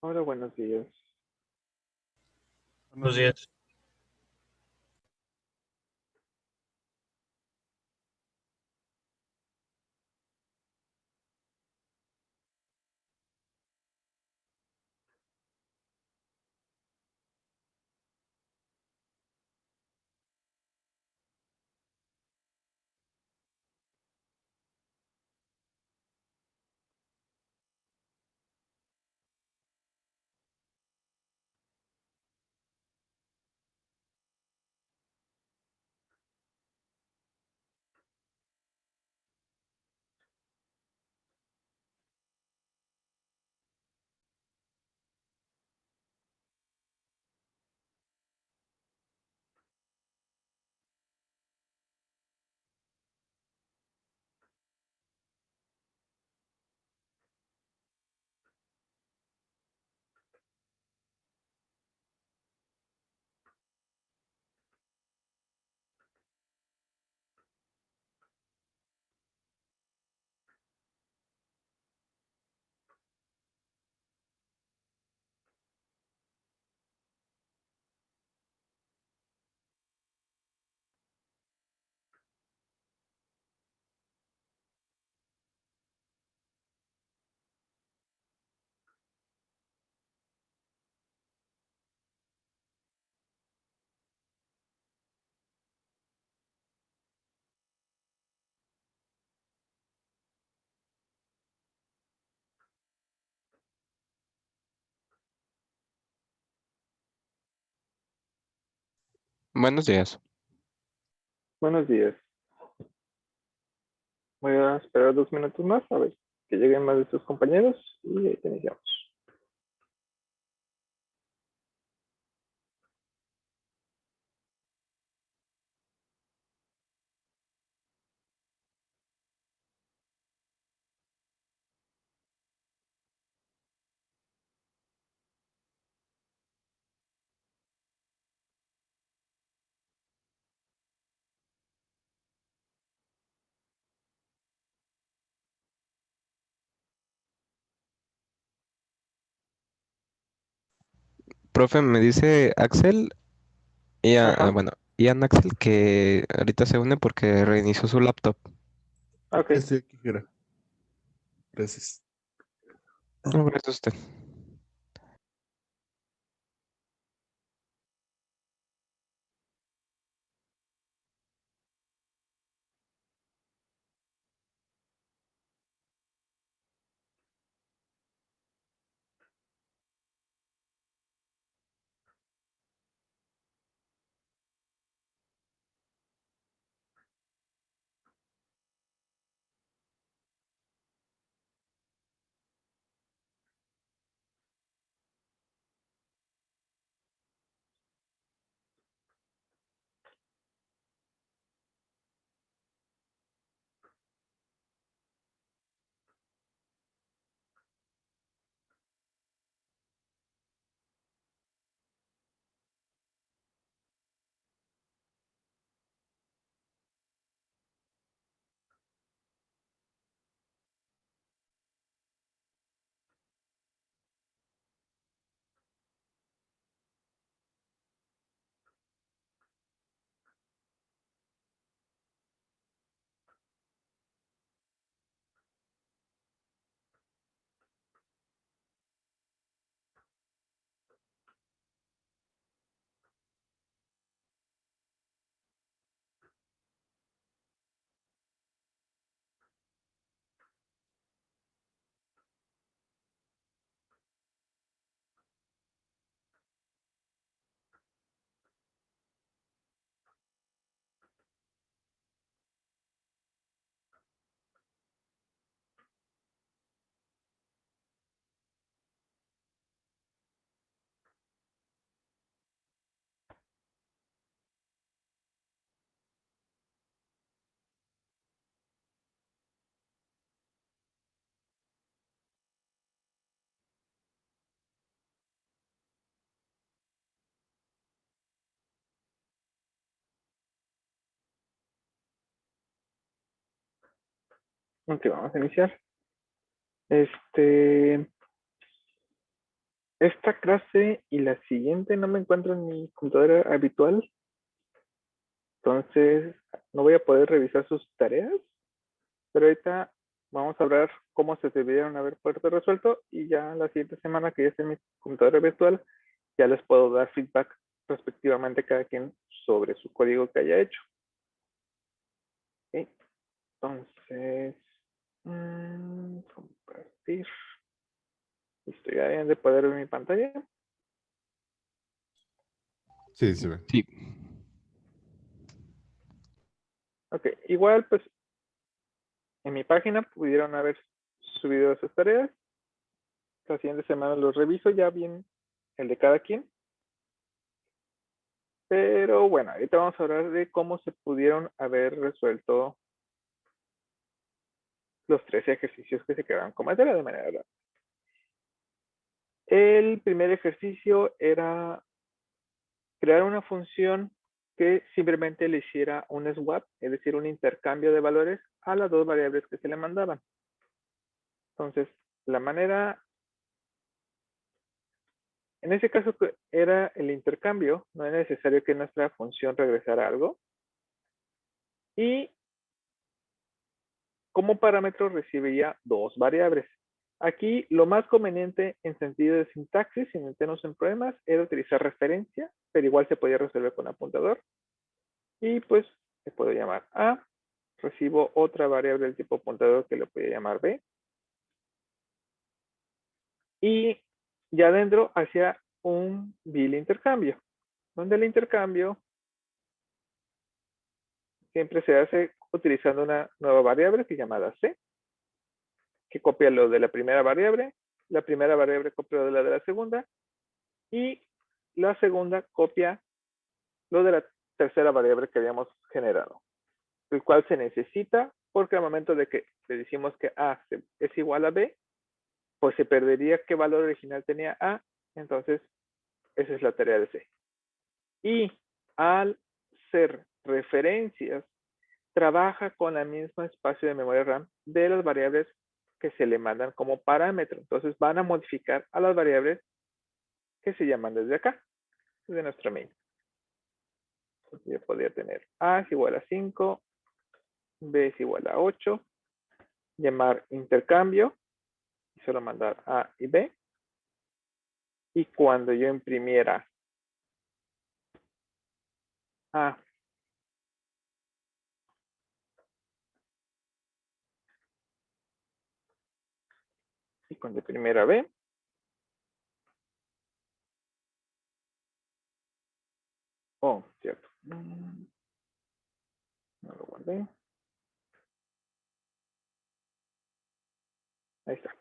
Hola, buenos días. Buenos días. Buenos días. Buenos días. Voy a esperar 2 minutos más a ver que lleguen más de sus compañeros y iniciamos. Profe, me dice Axel, Ajá, bueno, Ian Axel que ahorita se une porque reinició su laptop. ok. Estoy aquí, Jera. Gracias. No, gracias a usted. Ok, vamos a iniciar. Esta clase y la siguiente no me encuentro en mi computadora habitual, entonces no voy a poder revisar sus tareas, pero ahorita vamos a hablar cómo se debieron haber puesto resuelto y ya la siguiente semana que ya esté en mi computadora virtual, ya les puedo dar feedback respectivamente cada quien sobre su código que haya hecho. Ok, entonces, compartir. Listo, ya deben de poder ver mi pantalla. Sí, se ve. Sí. Ok, igual pues en mi página pudieron haber subido esas tareas. La siguiente semana los reviso ya bien el de cada quien. Pero bueno, ahorita vamos a hablar de cómo se pudieron haber resuelto los 13 ejercicios que se quedaron con materia de manera rápida. El primer ejercicio era crear una función que simplemente le hiciera un swap, es decir, un intercambio de valores a las dos variables que se le mandaban. Entonces, la manera, en ese caso era el intercambio, no era necesario que nuestra función regresara algo. Y como parámetro recibiría dos variables. Aquí lo más conveniente en sentido de sintaxis, sin meternos en problemas, era utilizar referencia, pero igual se podía resolver con apuntador. Y pues se puede llamar A. Recibo otra variable del tipo apuntador que le puedo llamar B. Y ya adentro hacía un vil intercambio, donde el intercambio siempre se hace utilizando una nueva variable que es llamada C, que copia lo de la primera variable copia lo de la segunda, y la segunda copia lo de la tercera variable que habíamos generado, el cual se necesita porque al momento de que le decimos que A es igual a B, pues se perdería qué valor original tenía A, entonces esa es la tarea de C. Y al ser referencias, trabaja con el mismo espacio de memoria RAM de las variables que se le mandan como parámetro. Entonces van a modificar a las variables que se llaman desde acá, desde nuestro main. Entonces yo podría tener A es igual a 5, B es igual a 8, llamar intercambio, y solo mandar A y B. Y cuando yo imprimiera A y cuando imprimiera B, oh, cierto, no lo guardé. Ahí está.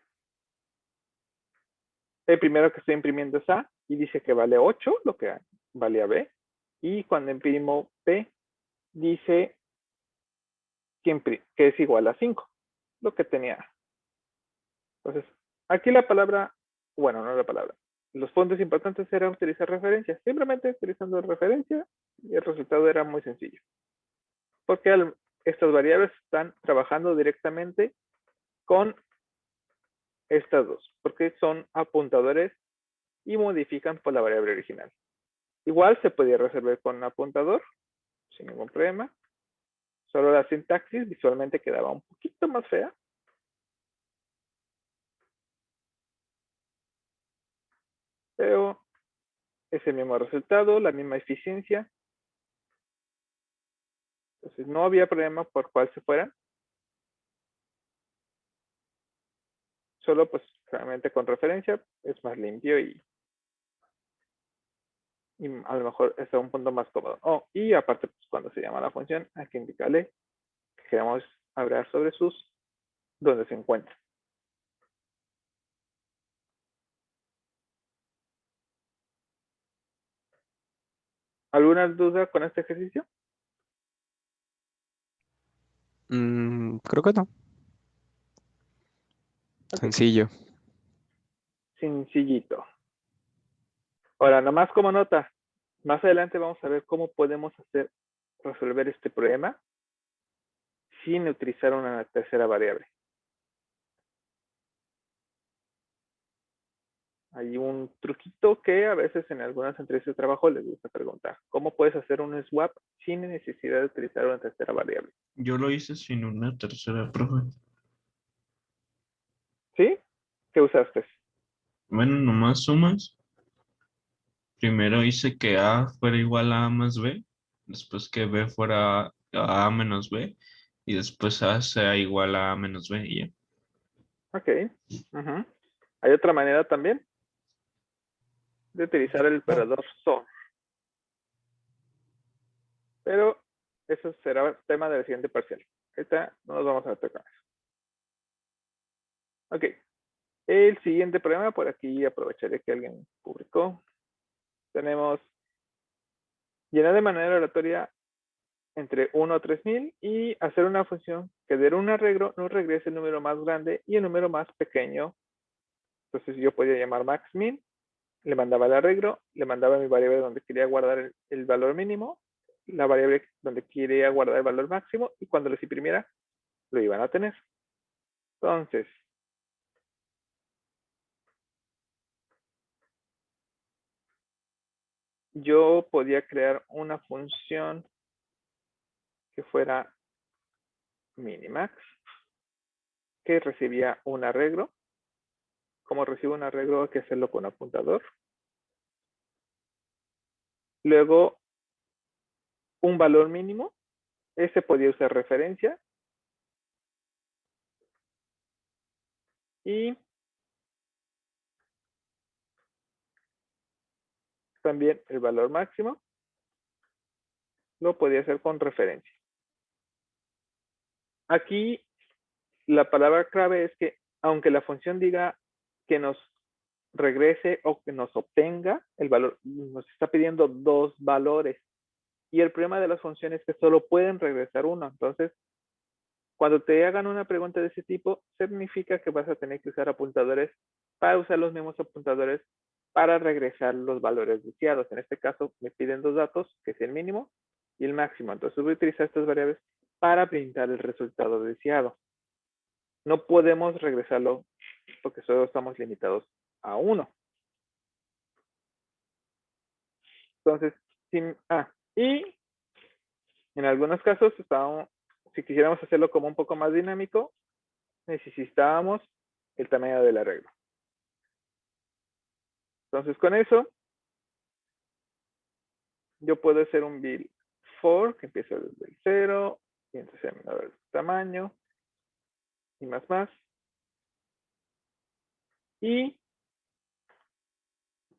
El primero que estoy imprimiendo es A y dice que vale 8, lo que valía B. Y cuando imprimo B, dice que es igual a 5, lo que tenía A. Entonces, aquí la palabra, bueno, no la palabra, los puntos importantes era utilizar referencias. Simplemente utilizando referencia y el resultado era muy sencillo. Porque estas variables están trabajando directamente con estas dos, porque son apuntadores y modifican por la variable original. Igual se podía resolver con un apuntador, sin ningún problema. Solo la sintaxis visualmente quedaba un poquito más fea. Pero es el mismo resultado, la misma eficiencia. Entonces no había problema por cuál se fueran. Solo pues realmente con referencia es más limpio y a lo mejor está un punto más cómodo. Oh, y aparte pues cuando se llama la función hay que indicarle que queremos hablar sobre sus donde se encuentra. ¿Alguna duda con este ejercicio? Creo que no. Ok, Sencillo. sencillito. Ahora, nomás como nota, más adelante vamos a ver cómo podemos resolver este problema sin utilizar una tercera variable. Hay un truquito que a veces en algunas entrevistas de trabajo les gusta preguntar. ¿Cómo puedes hacer un swap sin necesidad de utilizar una tercera variable? Yo lo hice sin una tercera, profe. ¿Sí? ¿Qué usaste? Bueno, nomás sumas. Primero hice que A fuera igual a A más B, después que B fuera a menos B, y después A sea igual a A menos B, y ya. Ok. Ujú. Hay otra manera también de utilizar el operador SOR. Pero eso será tema del siguiente parcial. Ahorita no nos vamos a meter con eso. Ok. El siguiente problema, por aquí aprovecharé que alguien publicó. Tenemos llenar de manera aleatoria entre 1 a 3000 y hacer una función que de un arreglo nos regrese el número más grande y el número más pequeño. Entonces yo podía llamar maxmin, le mandaba el arreglo, le mandaba mi variable donde quería guardar el valor mínimo, la variable donde quería guardar el valor máximo, y cuando les imprimiera, lo iban a tener. Entonces, yo podía crear una función que fuera minimax, que recibía un arreglo. Como recibo un arreglo, hay que hacerlo con apuntador. Luego, un valor mínimo. Ese podía usar referencia. Y también el valor máximo lo podía hacer con referencia. Aquí la palabra clave es que aunque la función diga que nos regrese o que nos obtenga el valor, nos está pidiendo dos valores. Y el problema de las funciones es que solo pueden regresar uno. Entonces, cuando te hagan una pregunta de ese tipo, significa que vas a tener que usar apuntadores para usar los mismos apuntadores para regresar los valores deseados. En este caso, me piden dos datos, que es el mínimo y el máximo. Entonces, voy a utilizar estas variables para printar el resultado deseado. No podemos regresarlo porque solo estamos limitados a uno. Entonces, y en algunos casos, si quisiéramos hacerlo como un poco más dinámico, necesitábamos el tamaño del arreglo. Entonces, con eso, yo puedo hacer un build for que empieza desde el 0, y entonces a menor el tamaño, y más. Y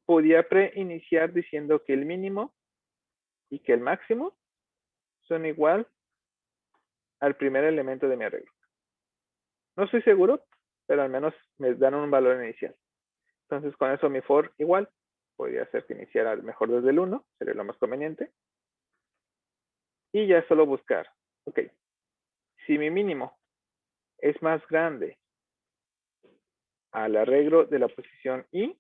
podía preiniciar diciendo que el mínimo y que el máximo son igual al primer elemento de mi arreglo. No estoy seguro, pero al menos me dan un valor inicial. Entonces, con eso mi for igual. Podría hacer que iniciara mejor desde el 1, sería lo más conveniente. Y ya solo buscar, ok, si mi mínimo es más grande al arreglo de la posición I,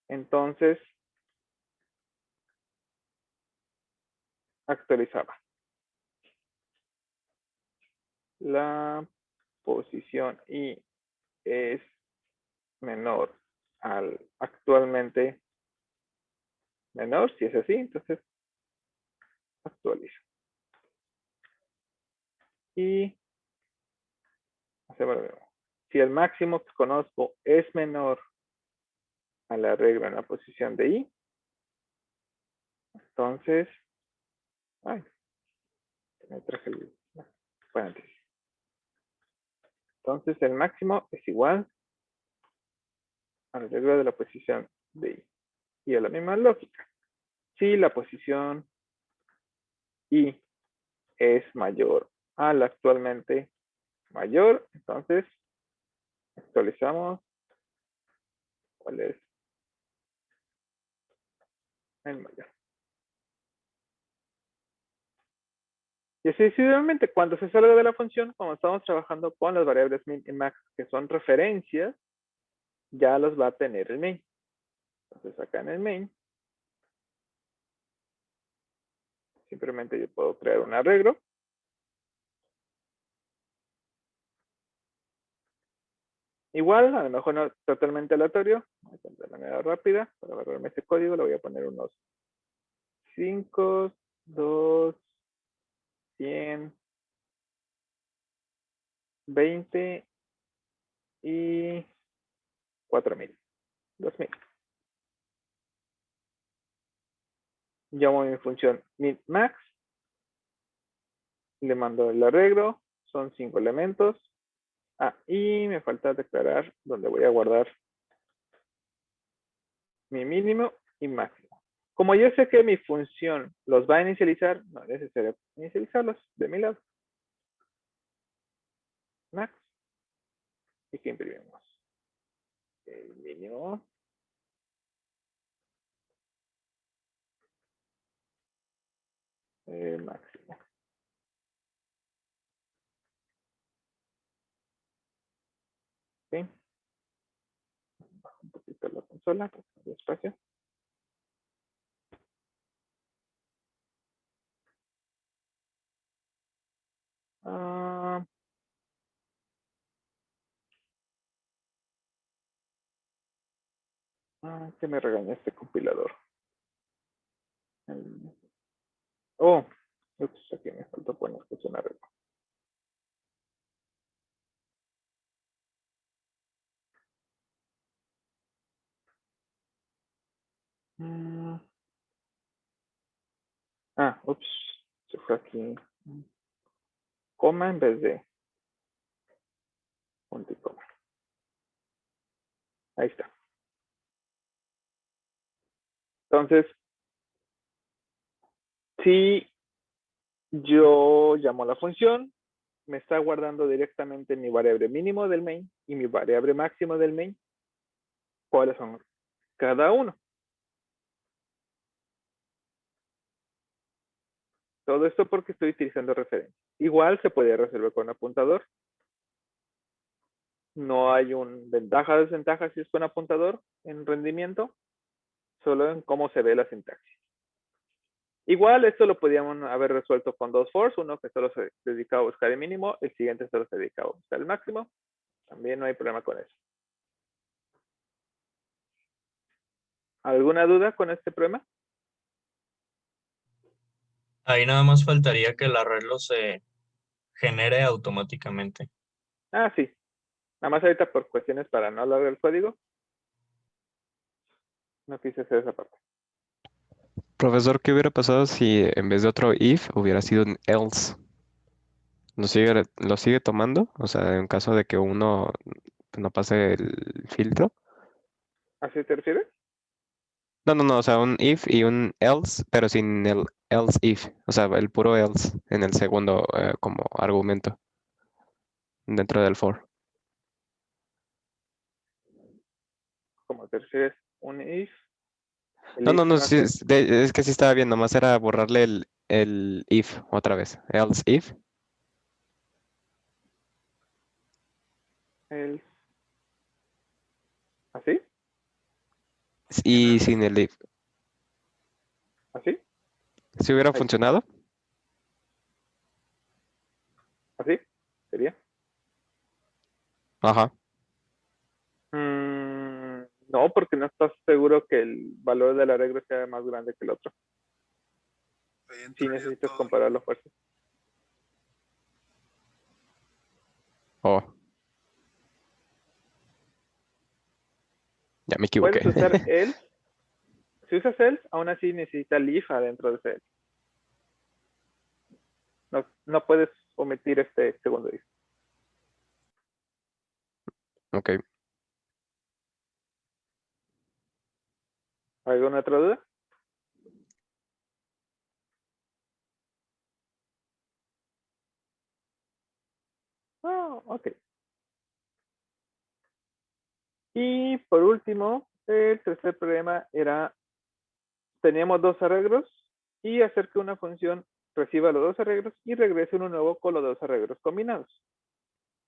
entonces actualizaba. La posición I es menor al actualmente menor, si es así, entonces actualizo. Y hacemos lo mismo. Si el máximo que conozco es menor a la regla en la posición de I, entonces, me traje el paréntesis. Entonces el máximo es igual a la regla de la posición de I. Y a la misma lógica. Si la posición I es mayor a la actualmente mayor, entonces actualizamos cuál es el mayor. Y así sucesivamente, cuando se salga de la función, como estamos trabajando con las variables min y max, que son referencias, ya los va a tener el main. Entonces acá en el main, Simplemente yo puedo crear un arreglo. Igual, a lo mejor no totalmente aleatorio. De manera rápida, para agarrarme este código, le voy a poner unos 5, 2, 100, 20 y 4000. 2000. Llamo a mi función min-max. Le mando el arreglo. Son 5 elementos. Y me falta declarar donde voy a guardar mi mínimo y máximo. Como yo sé que mi función los va a inicializar, no es necesario inicializarlos de mi lado. Max. Y que imprimimos. El mínimo. El máximo. ¿Sí? Bajo un poquito la consola, pues, espacio. Que me regaña este compilador. Oh, ups, aquí me faltó poner que es una regla. Ups, se fue aquí. Coma en vez de punto y coma. Ahí está. Entonces, si yo llamo a la función, me está guardando directamente mi variable mínimo del main y mi variable máximo del main. ¿Cuáles son cada uno? Todo esto porque estoy utilizando referencia. Igual se puede resolver con apuntador. No hay un ventaja o desventaja si es con apuntador en rendimiento, solo en cómo se ve la sintaxis. Igual esto lo podríamos haber resuelto con dos fors, uno que solo se dedicaba a buscar el mínimo, el siguiente solo se dedicaba a buscar el máximo. También no hay problema con eso. ¿Alguna duda con este problema? Ahí nada más faltaría que el arreglo se genere automáticamente. Sí. Nada más ahorita por cuestiones para no alargar el código. No quise hacer esa parte. Profesor, ¿qué hubiera pasado si en vez de otro if hubiera sido un else? ¿Lo sigue tomando? O sea, en caso de que uno no pase el filtro. ¿Así te refieres? No, o sea, un if y un else, pero sin el else if. O sea, el puro else en el segundo como argumento dentro del for. Como te refieres, un if. El No, if no sí, hace. es que sí estaba bien, nomás era borrarle el if otra vez. Else if. El, ¿así? Y sin el if. ¿Así? ¿Sí hubiera Ahí. funcionado? ¿Así? ¿Sería? Ajá. No, porque no estás seguro que el valor del arreglo sea más grande que el otro. Si necesitas compararlo fuerza. Oh. Ya me equivoqué. Puedes usar else. Si usas else, aún así necesita el if adentro de ese else. No puedes omitir este segundo if. Ok. ¿Alguna otra duda? Ok. Y por último, el tercer problema era, teníamos dos arreglos y hacer que una función reciba los dos arreglos y regrese uno nuevo con los dos arreglos combinados.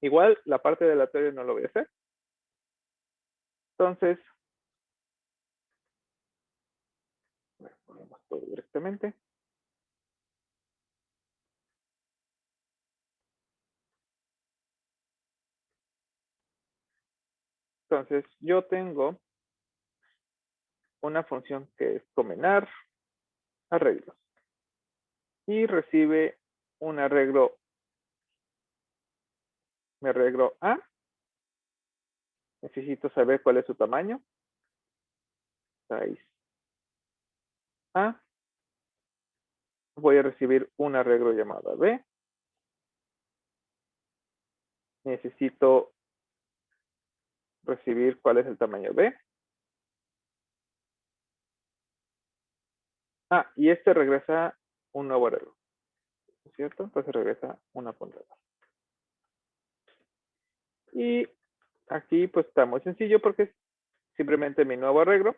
Igual, la parte de aleatorio no lo voy a hacer. Entonces, ponemos todo directamente. Entonces, yo tengo una función que es combinar arreglos. Y recibe un arreglo, mi arreglo A. Necesito saber cuál es su tamaño. 6A. Voy a recibir un arreglo llamado B. Necesito recibir cuál es el tamaño B. Y este regresa un nuevo arreglo. ¿Cierto? Entonces regresa una puntada. Y aquí pues está muy sencillo porque es simplemente mi nuevo arreglo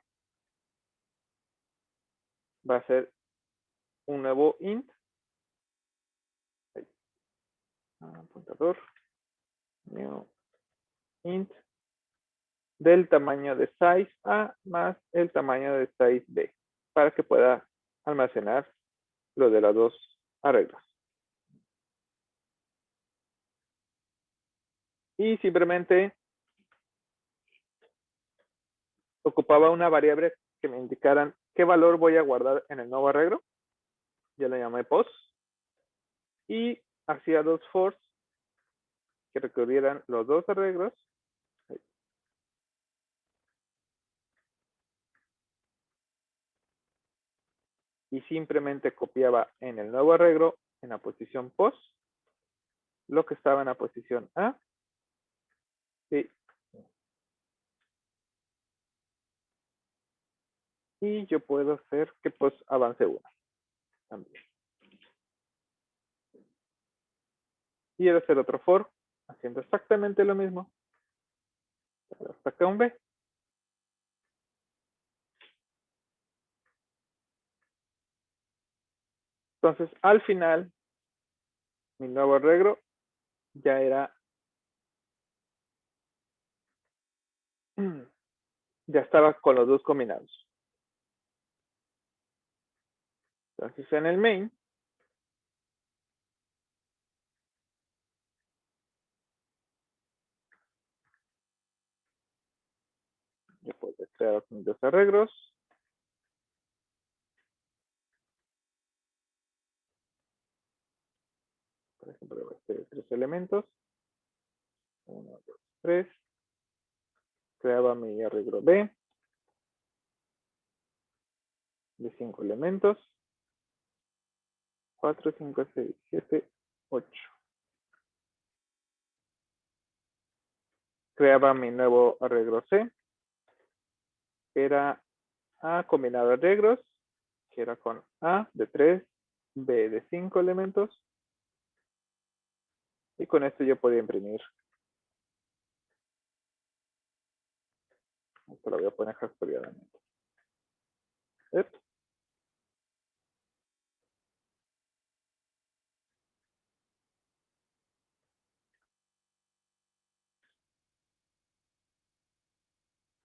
va a ser un nuevo int. Apuntador. New int. Del tamaño de size A más el tamaño de size B. Para que pueda almacenar lo de los dos arreglos. Y simplemente ocupaba una variable que me indicaran qué valor voy a guardar en el nuevo arreglo. Ya le llamé post. Y hacía dos fors que recorrieran los dos arreglos. Y simplemente copiaba en el nuevo arreglo, en la posición post, lo que estaba en la posición A. Y yo puedo hacer que pues avance una también. Y hacer otro for, haciendo exactamente lo mismo. Hasta acá un B. Entonces, al final, mi nuevo arreglo ya era, ya estaba con los dos combinados. Entonces, en el main, yo puedo crear mis dos arreglos. Por ejemplo, voy a hacer 3 elementos. 1, 2, 3. Creaba mi arreglo B de 5 elementos. 4, 5, 6, 7, 8. Creaba mi nuevo arreglo C. Era A combinado arreglos, que era con A de 3, B de 5 elementos. Y con esto yo podía imprimir. Esto lo voy a poner hastoriadamente.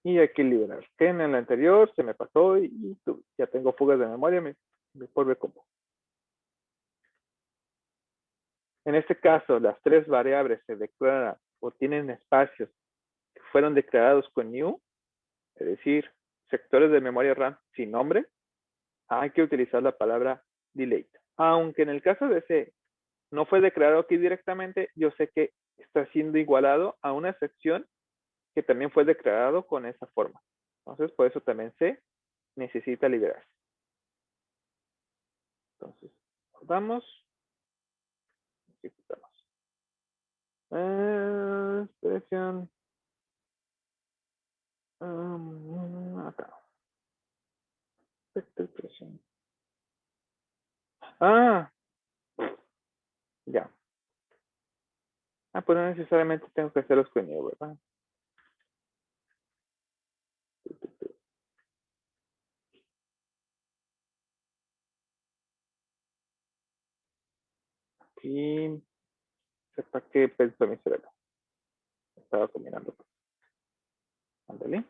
Y aquí liberar. Que en el anterior se me pasó y ya tengo fugas de memoria, me vuelve como. En este caso, las tres variables se declaran o tienen espacios que fueron declarados con new, es decir, sectores de memoria RAM sin nombre, hay que utilizar la palabra delete. Aunque en el caso de C no fue declarado aquí directamente, yo sé que está siendo igualado a una sección que también fue declarado con esa forma. Entonces, por eso también C necesita liberarse. Entonces, vamos. Ejecutamos. Expresión. Acá. Expresión. Ya. Pues no necesariamente tengo que hacerlos con new, ¿verdad? Y sepa qué pensó mi cerebro. Estaba combinando. Ándale.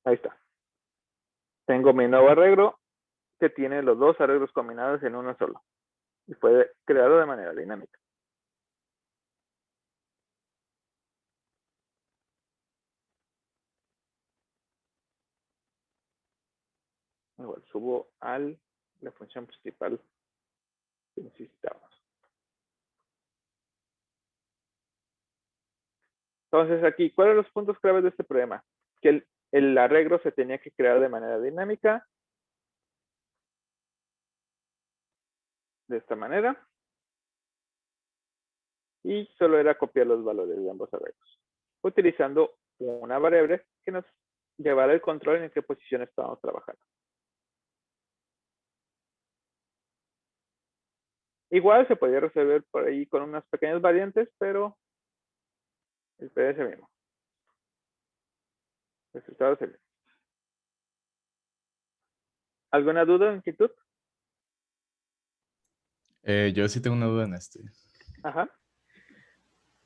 Ahí está. Tengo mi nuevo arreglo que tiene los dos arreglos combinados en uno solo. y fue creado de manera dinámica. Igual subo a la función principal que necesitamos. Entonces aquí, ¿cuáles son los puntos claves de este problema? Que el arreglo se tenía que crear de manera dinámica, de esta manera, y solo era copiar los valores de ambos arreglos, utilizando una variable que nos llevara el control en qué posición estábamos trabajando. Igual se podía resolver por ahí con unas pequeñas variantes, pero el PD es el mismo. El resultado es el mismo. ¿Alguna duda o inquietud? Yo sí tengo una duda en este. Ajá.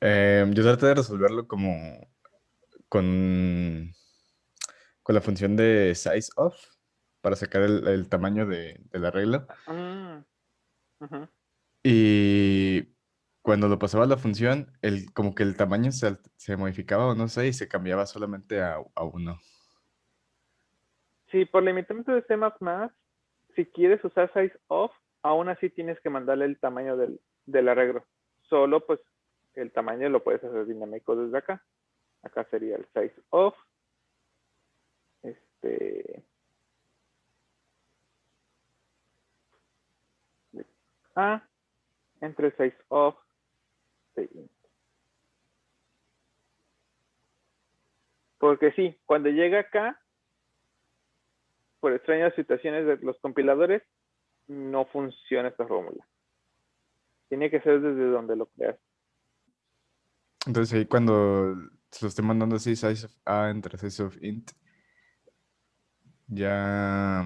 Yo traté de resolverlo como con la función de size of para sacar el tamaño de la regla. Ujú. Y cuando lo pasaba a la función, como que el tamaño se modificaba o no sé, y se cambiaba solamente a 1. Sí, por limitamiento de C++, si quieres usar size of, aún así tienes que mandarle el tamaño del arreglo. Solo pues el tamaño lo puedes hacer dinámico desde acá. Acá sería el size of. A entre size of de int. Porque sí, cuando llega acá, por extrañas situaciones de los compiladores, no funciona esta fórmula. Tiene que ser desde donde lo creas. Entonces ahí cuando se lo esté mandando así, size of A entre size of int, ya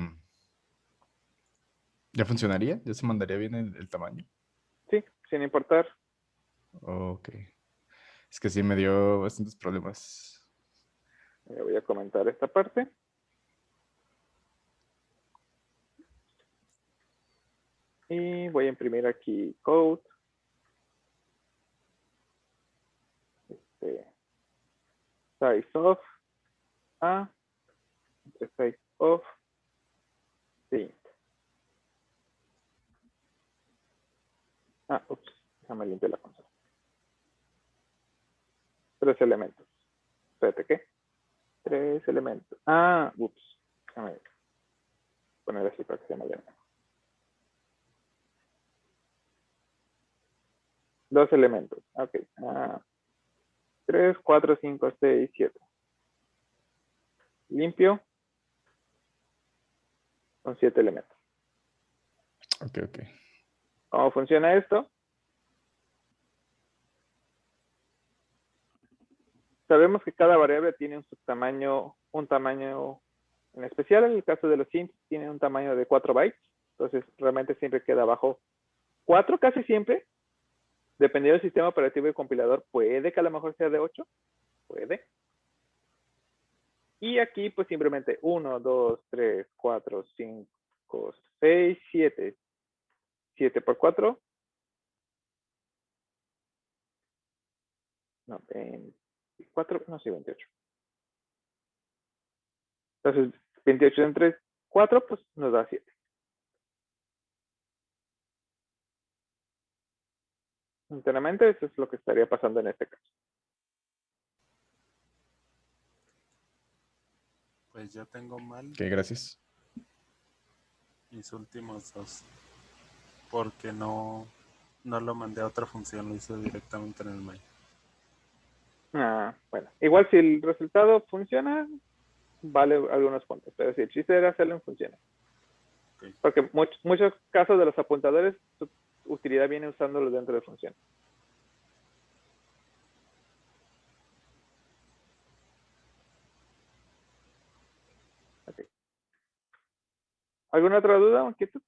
funcionaría, ya se mandaría bien el tamaño. Sí, sin importar. Ok. Es que sí me dio bastantes problemas. Voy a comentar esta parte. Y voy a imprimir aquí code. Size of A entre size of int. Ups, déjame limpiar la consola. 3 elementos. Espérate, ¿qué? 3 elementos. Ups. Déjame poner así para que se me vea. 2 elementos. Ok. 3, 4, 5, 6, 7. Limpio. Son 7 elementos. Ok. ¿Cómo funciona esto? Sabemos que cada variable tiene un tamaño en especial. En el caso de los ints, tiene un tamaño de 4 bytes. Entonces, realmente siempre queda abajo 4, casi siempre. Dependiendo del sistema operativo y compilador, puede que a lo mejor sea de 8. Puede. Y aquí, pues simplemente 1, 2, 3, 4, 5, 6, 7. 7 por 4. No, 24, no, sí, 28. Entonces, 28 entre 4, pues nos da 7. Enteramente, eso es lo que estaría pasando en este caso. Pues yo tengo mal Ok, gracias. mis últimos 2. Porque no lo mandé a otra función, lo hice directamente en el mail. Bueno, igual si el resultado funciona, vale algunos puntos. Pero si el chiste era hacerlo en funciones. Okay. Porque muchos casos de los apuntadores, su utilidad viene usándolo dentro de funciones. Okay. ¿Alguna otra duda o inquietud?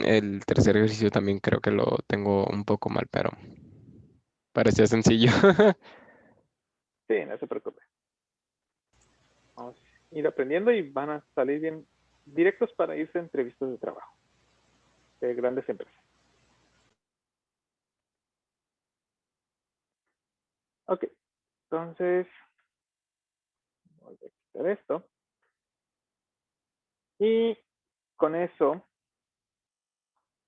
El tercer ejercicio también creo que lo tengo un poco mal, pero parecía sencillo. Sí, no se preocupe. ir aprendiendo y van a salir bien directos para irse a entrevistas de trabajo de grandes empresas. Ok, entonces voy a quitar esto. Y con eso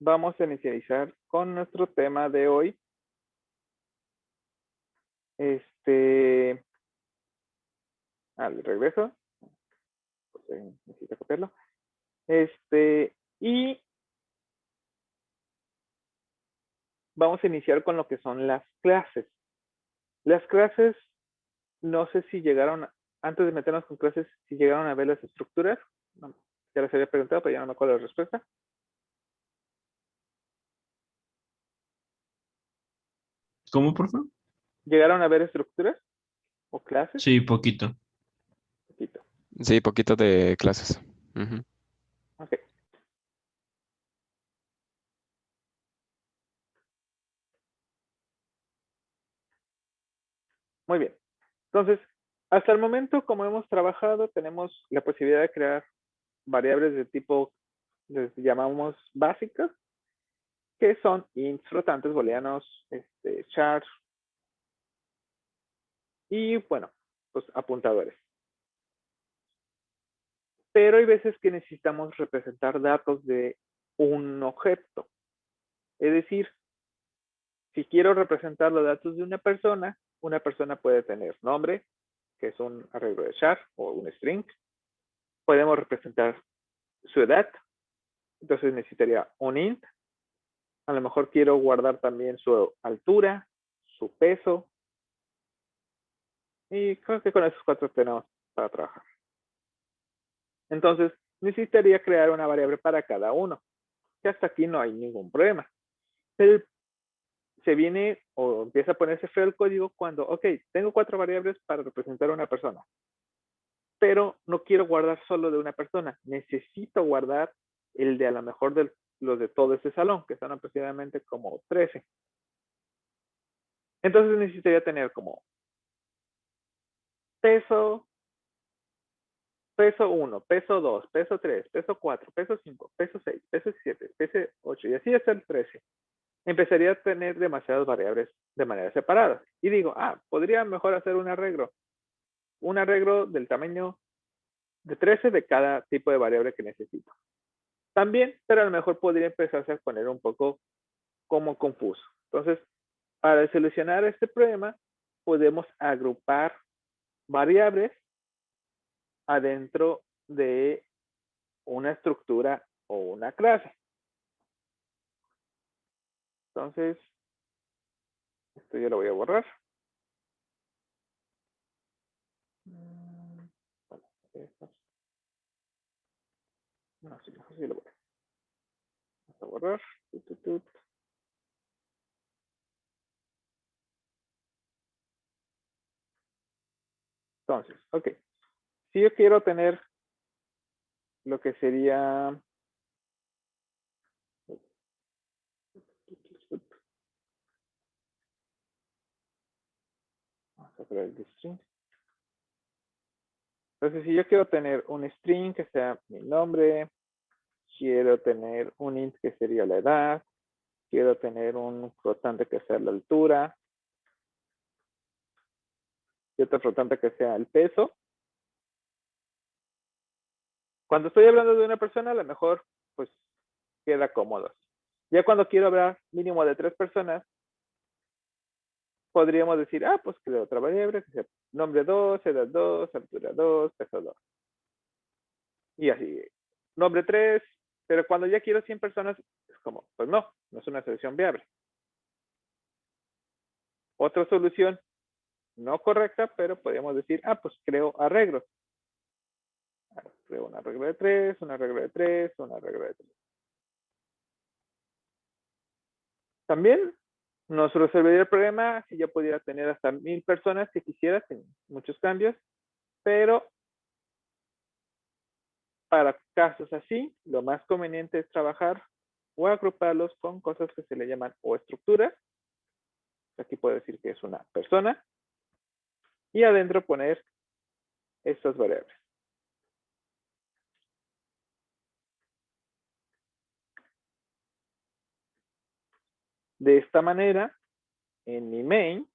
vamos a inicializar con nuestro tema de hoy. Al regreso. Necesito copiarlo. Y vamos a iniciar con lo que son las clases. Las clases, no sé si llegaron, antes de meternos con clases, si llegaron a ver las estructuras. No, ya les había preguntado, pero ya no me acuerdo la respuesta. ¿Cómo, por favor? ¿Llegaron a ver estructuras o clases? Sí, poquito. Poquito. Sí, poquito de clases. Ujú. Ok. Muy bien. Entonces, hasta el momento, como hemos trabajado, tenemos la posibilidad de crear variables de tipo, les llamamos básicas, que son ints, flotantes, booleanos, char, y bueno, pues apuntadores. Pero hay veces que necesitamos representar datos de un objeto. Es decir, si quiero representar los datos de una persona puede tener nombre, que es un arreglo de char o un string. Podemos representar su edad, entonces necesitaría un int. A lo mejor quiero guardar también su altura, su peso. Y creo que con esos 4 tenemos para trabajar. Entonces, necesitaría crear una variable para cada uno. Que hasta aquí no hay ningún problema. Pero se viene o empieza a ponerse feo el código cuando, ok, tengo 4 variables para representar a una persona. Pero no quiero guardar solo de una persona. Necesito guardar el de a lo mejor de los de todo este salón, que son aproximadamente como 13. Entonces necesitaría tener como peso 1, peso 2, peso 3, peso 4, peso 5, peso 6, peso 7, peso 8 y así hasta el 13. Empezaría a tener demasiadas variables de manera separada. Y digo, podría mejor hacer un arreglo del tamaño de 13 de cada tipo de variable que necesito. También, pero a lo mejor podría empezarse a poner un poco como confuso. Entonces, para solucionar este problema, podemos agrupar variables adentro de una estructura o una clase. Entonces, esto yo lo voy a borrar. Bueno, esto. No, sí, lo voy a borrar. Entonces, ok. Si yo quiero tener lo que sería vamos a crear el string. Entonces, si yo quiero tener un string que sea mi nombre, quiero tener un int que sería la edad, quiero tener un flotante que sea la altura, y otro flotante que sea el peso. Cuando estoy hablando de una persona, a lo mejor, pues, queda cómodo. Ya cuando quiero hablar mínimo de 3 personas, podríamos decir, pues creo otra variable que sea nombre 2, edad 2, altura 2, peso 2. Y así, nombre 3, pero cuando ya quiero 100 personas, es como, pues no es una selección viable. Otra solución no correcta, pero podríamos decir, pues creo arreglos. Creo una regla de 3, una regla de 3, una regla de 3. También nos resolvería el problema si yo pudiera tener hasta 1000 personas que quisiera, sin muchos cambios, pero para casos así, lo más conveniente es trabajar o agruparlos con cosas que se le llaman o estructuras. Aquí puedo decir que es una persona. Y adentro poner estas variables. De esta manera, en mi main,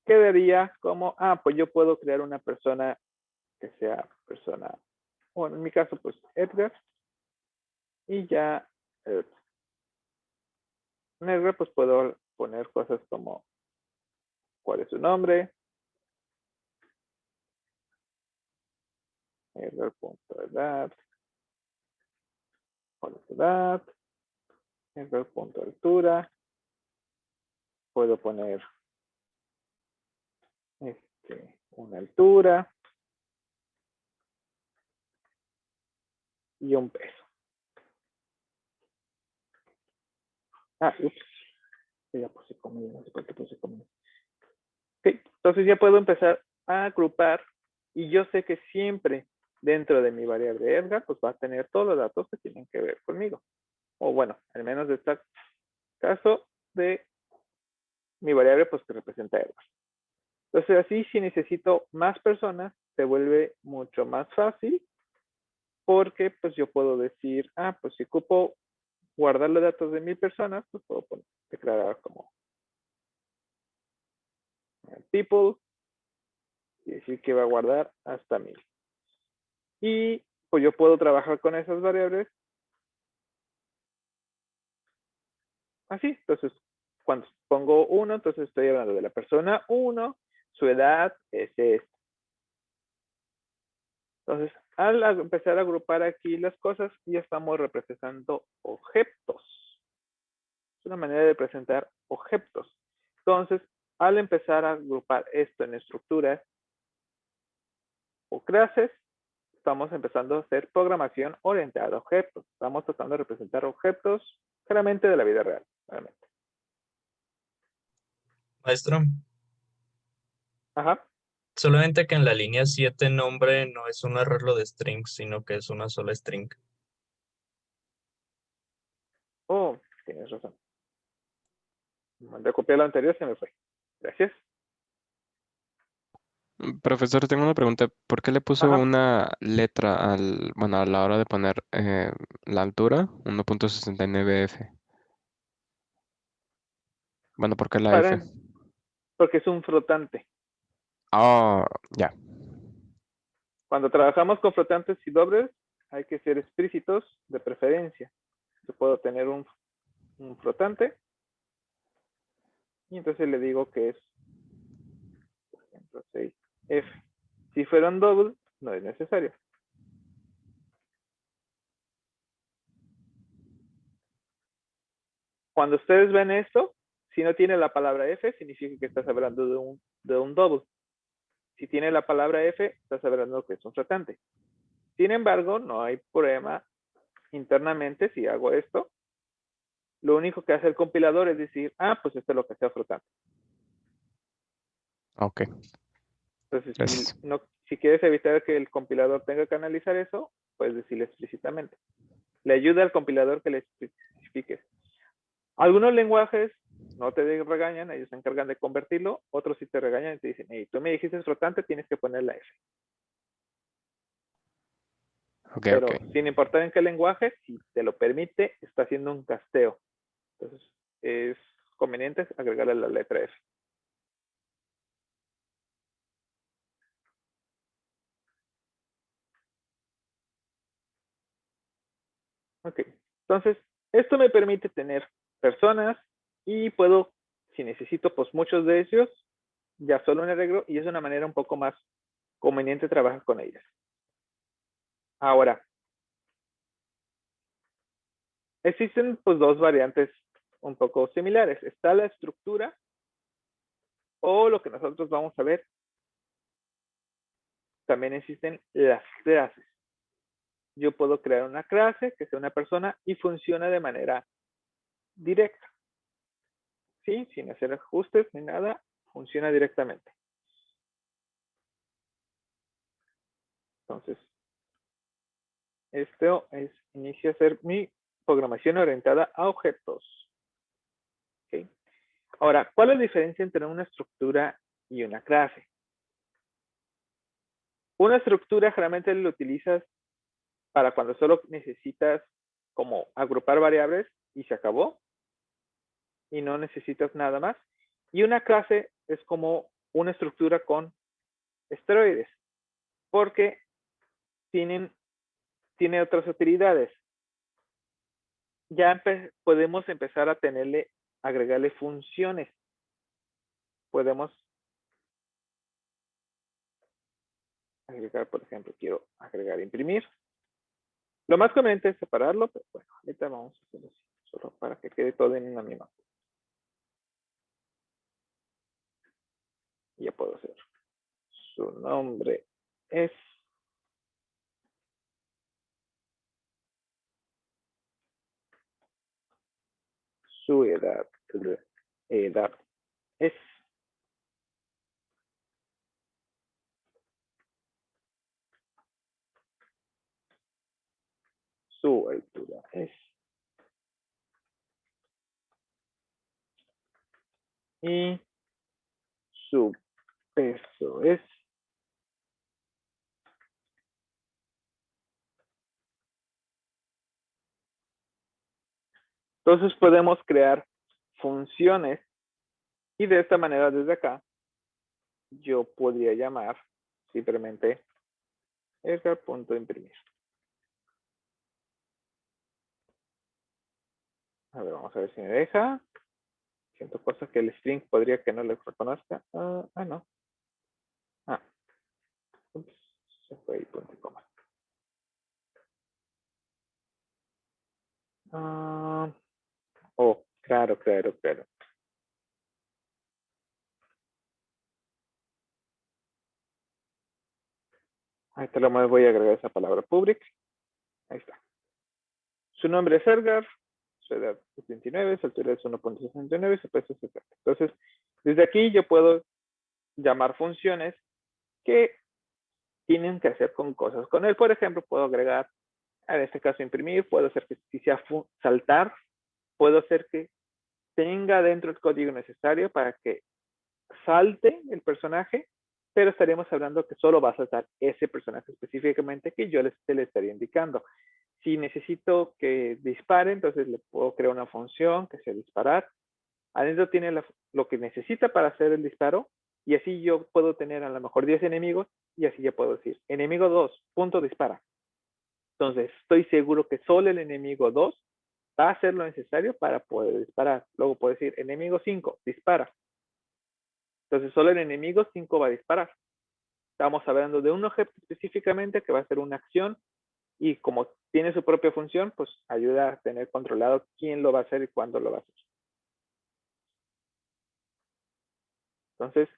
quedaría como, pues yo puedo crear una persona que sea persona, bueno, en mi caso, pues Edgar, y ya en Edgar, pues puedo poner cosas como cuál es su nombre, Edgar.edad, cuál es su edad, Edgar.altura, puedo poner una altura y un peso. Ups, ya puse comida, no sé por qué puse comida. Ok, entonces ya puedo empezar a agrupar y yo sé que siempre dentro de mi variable Edgar, pues va a tener todos los datos que tienen que ver conmigo. O bueno, al menos de este caso de mi variable, pues que representa Edgar. Entonces así, si necesito más personas, se vuelve mucho más fácil porque pues yo puedo decir, pues si ocupo guardar los datos de 1000 personas, pues puedo declarar como people y decir que va a guardar hasta 1000. Y pues yo puedo trabajar con esas variables así. Entonces, cuando pongo 1, entonces estoy hablando de la persona 1, su edad es esta. Entonces, al empezar a agrupar aquí las cosas, ya estamos representando objetos. Es una manera de presentar objetos. Entonces, al empezar a agrupar esto en estructuras o clases, estamos empezando a hacer programación orientada a objetos. Estamos tratando de representar objetos claramente de la vida real. Realmente. Maestro, Ajá. solamente que en la línea 7 nombre no es un arreglo de strings, sino que es una sola string. Oh, tienes razón. Mandé a copiar lo anterior, se me fue. Gracias. Profesor, tengo una pregunta. ¿Por qué le puso Ajá. una letra bueno, a la hora de poner la altura, 1.69F? Bueno, ¿por qué la F? Porque es un flotante. Oh, ya. Cuando trabajamos con flotantes y dobles, hay que ser explícitos de preferencia. Yo puedo tener un flotante y entonces le digo que es, por ejemplo, 6F. Si fuera un doble, no es necesario. Cuando ustedes ven esto, si no tiene la palabra F, significa que estás hablando de un doble. Si tiene la palabra F, estás hablando que es un flotante. Sin embargo, no hay problema internamente si hago esto. Lo único que hace el compilador es decir, pues esto es lo que sea flotante. Ok. Entonces, si quieres evitar que el compilador tenga que analizar eso, puedes decirle explícitamente. Le ayuda al compilador que le especifiques. Algunos lenguajes no te regañan, ellos se encargan de convertirlo. Otros sí te regañan y te dicen, hey, tú me dijiste flotante, tienes que poner la F. Ok, Pero ok. sin importar en qué lenguaje, si te lo permite, está haciendo un casteo. Entonces, es conveniente agregarle la letra F. Ok, entonces, esto me permite tener personas y puedo, si necesito, pues muchos de ellos, ya solo un arreglo y es una manera un poco más conveniente trabajar con ellas. Ahora, existen pues dos variantes un poco similares. Está la estructura o lo que nosotros vamos a ver. También existen las clases. Yo puedo crear una clase que sea una persona y funciona de manera directa. ¿Sí? Sin hacer ajustes ni nada, funciona directamente. Entonces, esto inicia a ser mi programación orientada a objetos. ¿Okay? Ahora, ¿cuál es la diferencia entre una estructura y una clase? Una estructura generalmente lo utilizas para cuando solo necesitas como agrupar variables y se acabó. y no necesitas nada más. Y una clase es como una estructura con esteroides, porque tiene otras utilidades. Ya podemos empezar a agregarle funciones. Podemos agregar, por ejemplo, quiero agregar imprimir. Lo más conveniente es separarlo, pero bueno, ahorita vamos a hacerlo así, solo para que quede todo en una misma. Ya puedo hacer. Su nombre es su edad es su altura es y su peso es entonces podemos crear funciones y de esta manera desde acá yo podría llamar simplemente Edgar.imprimir. A ver, vamos a ver si me deja. Siento cosas que el string podría que no le reconozca. No. Ups, se fue ahí, punto y coma. Claro. Ahí te lo voy a agregar esa palabra public. Ahí está. Su nombre es Edgar, su edad es 29, su altura es 1.69, su peso es 70. Entonces, desde aquí yo puedo llamar funciones que tienen que hacer con cosas con él. Por ejemplo, puedo agregar, en este caso imprimir, puedo hacer que si sea saltar, puedo hacer que tenga dentro el código necesario para que salte el personaje, pero estaríamos hablando que solo va a saltar ese personaje específicamente que yo le estaría indicando. Si necesito que dispare, entonces le puedo crear una función que sea disparar. Adentro tiene lo que necesita para hacer el disparo y así yo puedo tener a lo mejor 10 enemigos y así ya puedo decir enemigo 2, punto dispara. Entonces estoy seguro que solo el enemigo 2 va a hacer lo necesario para poder disparar. Luego puedo decir enemigo 5, dispara. Entonces solo el enemigo 5 va a disparar. Estamos hablando de un objeto específicamente que va a hacer una acción y como tiene su propia función, pues ayuda a tener controlado quién lo va a hacer y cuándo lo va a hacer. Entonces,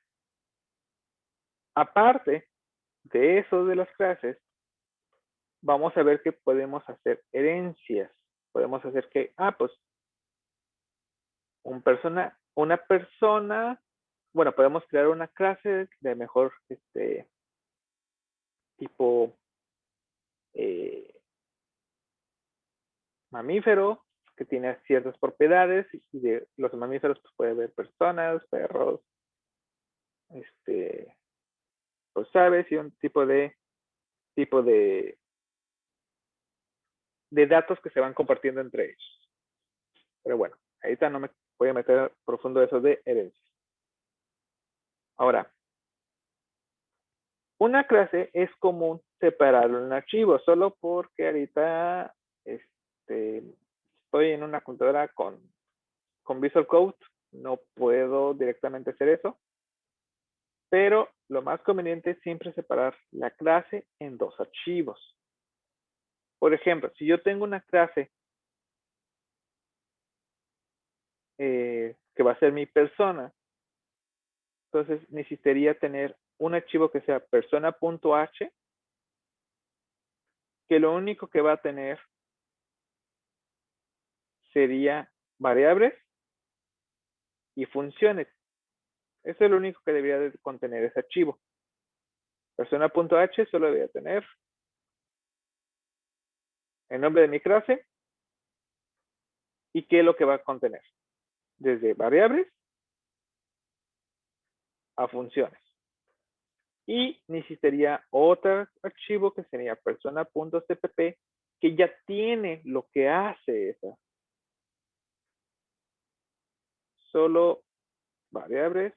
aparte de eso de las clases, vamos a ver que podemos hacer herencias. Podemos hacer que, pues, una persona, bueno, podemos crear una clase de mejor, tipo mamífero, que tiene ciertas propiedades, y de los mamíferos pues, puede haber personas, perros, pues aves y un tipo de datos que se van compartiendo entre ellos. Pero bueno, ahorita no me voy a meter profundo eso de herencias. Ahora, una clase es común separarlo en un archivo, solo porque ahorita estoy en una computadora con Visual Code, no puedo directamente hacer eso, pero lo más conveniente es siempre separar la clase en dos archivos. Por ejemplo, si yo tengo una clase que va a ser mi persona, entonces necesitaría tener un archivo que sea persona.h, que lo único que va a tener sería variables y funciones. Eso es lo único que debería de contener ese archivo. Persona.h solo debería tener el nombre de mi clase y qué es lo que va a contener. Desde variables a funciones. Y necesitaría otro archivo que sería persona.cpp que ya tiene lo que hace esa. solo variables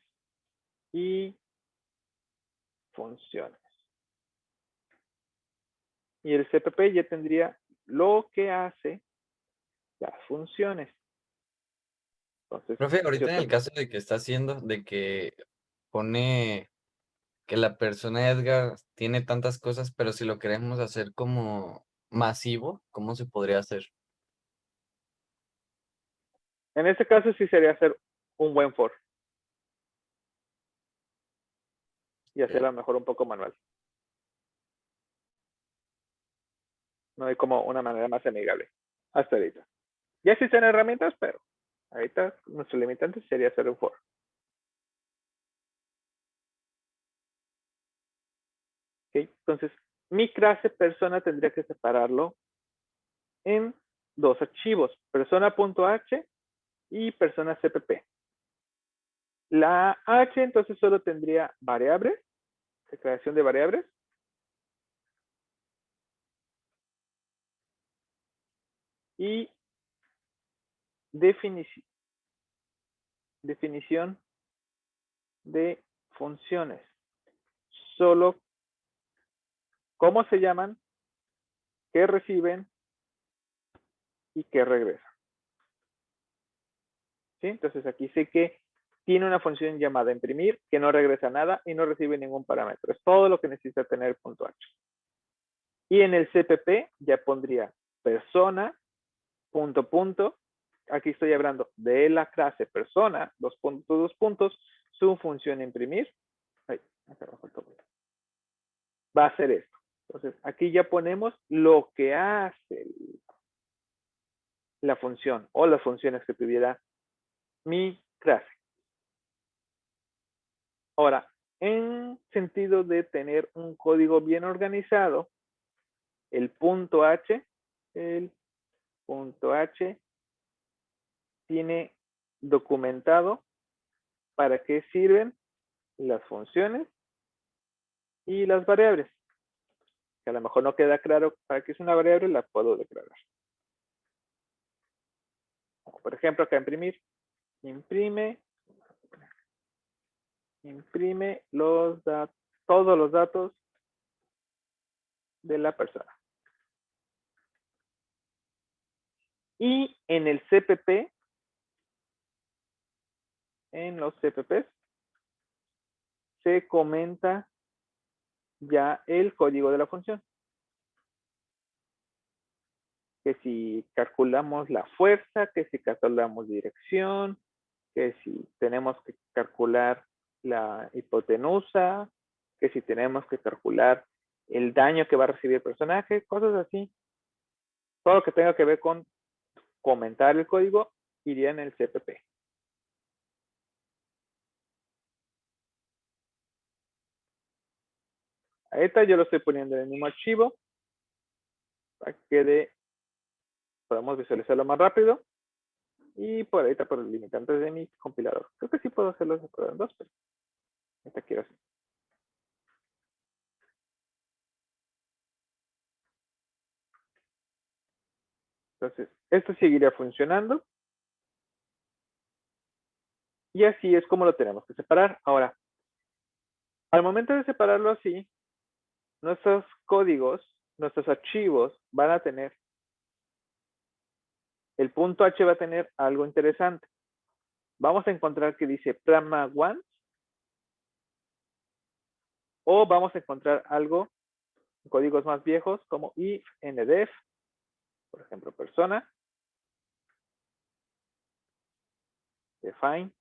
y funciones. Y el CPP ya tendría lo que hace las funciones. Entonces, Profe, ahorita yo en el tendría, caso de que está haciendo, de que pone que la persona Edgar tiene tantas cosas, pero si lo queremos hacer como masivo, ¿cómo se podría hacer? en este caso sí sería hacer un buen for y hacerlo a lo mejor un poco manual. No hay como una manera más amigable hasta ahorita. Ya existen herramientas, pero ahorita nuestro limitante sería hacer un for. ¿Okay? Entonces, mi clase persona tendría que separarlo en dos archivos, persona.h y persona CPP. La H entonces solo tendría variables, declaración de variables. Y definición de funciones. Solo cómo se llaman, qué reciben y qué regresan. ¿Sí? Entonces aquí sé que tiene una función llamada imprimir que no regresa nada y no recibe ningún parámetro. Es todo lo que necesita tener el punto H. Y en el CPP ya pondría persona, punto. Aquí estoy hablando de la clase persona, dos puntos, su función imprimir. Ay, acá me faltó. Va a hacer esto. Entonces, aquí ya ponemos lo que hace la función o las funciones que tuviera mi clase. Ahora, en sentido de tener un código bien organizado, el punto H tiene documentado para qué sirven las funciones y las variables. Que a lo mejor no queda claro para qué es una variable, la puedo declarar. Por ejemplo, acá imprimir. Imprime todos los datos de la persona. Y en el CPP, en los CPPs, se comenta ya el código de la función. Que si calculamos la fuerza, que si calculamos dirección, que si tenemos que calcular la hipotenusa, que si tenemos que calcular el daño que va a recibir el personaje, cosas así. Todo lo que tenga que ver con comentar el código iría en el CPP. Ahorita yo lo estoy poniendo en el mismo archivo para que podamos visualizarlo más rápido. Y por ahorita por los limitantes de mi compilador. Creo que sí puedo hacerlo en dos, pero ahorita quiero hacer. Entonces, esto seguiría funcionando. Y así es como lo tenemos que separar. Ahora, al momento de separarlo así, nuestros códigos, nuestros archivos van a tener, el punto H va a tener algo interesante. Vamos a encontrar que dice pragma once, o vamos a encontrar algo, códigos más viejos como if, ndef, por ejemplo, persona, define,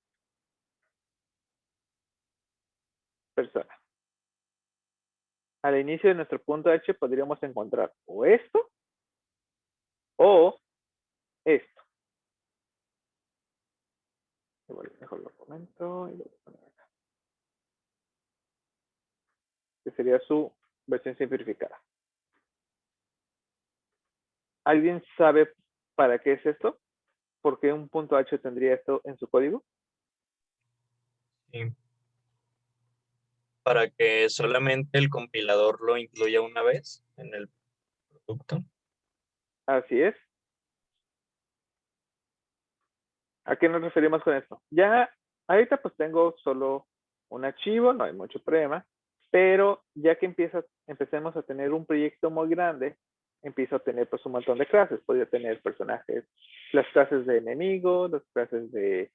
persona. Al inicio de nuestro punto H podríamos encontrar o esto o esto. Mejor lo comento y lo voy a poner acá. Que sería su versión simplificada. ¿Alguien sabe para qué es esto? ¿Por qué un punto H tendría esto en su código? Sí. Para que solamente el compilador lo incluya una vez en el producto. Así es. ¿A qué nos referimos con esto? Ya ahorita pues tengo solo un archivo, no hay mucho problema, pero ya que empecemos a tener un proyecto muy grande, empiezo a tener pues un montón de clases. Podría tener personajes, las clases de enemigos, las clases de,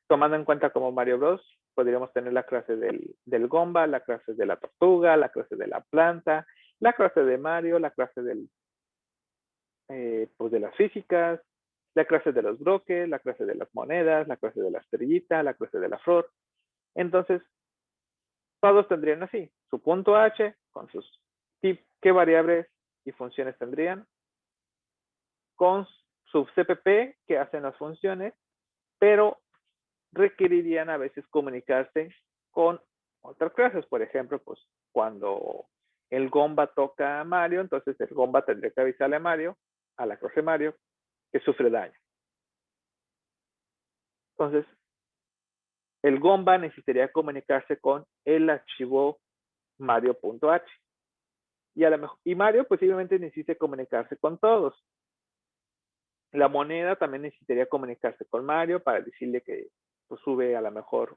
tomando en cuenta como Mario Bros, podríamos tener la clase del Gomba, la clase de la tortuga, la clase de la planta, la clase de Mario, la clase del, pues de las físicas, la clase de los bloques, la clase de las monedas, la clase de la estrellita, la clase de la flor. Entonces, todos tendrían así, su punto H con sus qué variables y funciones tendrían, con su CPP que hacen las funciones, pero requerirían a veces comunicarse con otras clases. Por ejemplo, pues cuando el Gomba toca a Mario, entonces el Gomba tendría que avisarle a Mario, a la clase Mario, que sufre daño. Entonces, el Gomba necesitaría comunicarse con el archivo Mario.h. Y a lo mejor, y Mario posiblemente necesite comunicarse con todos. La moneda también necesitaría comunicarse con Mario para decirle que pues, sube a lo mejor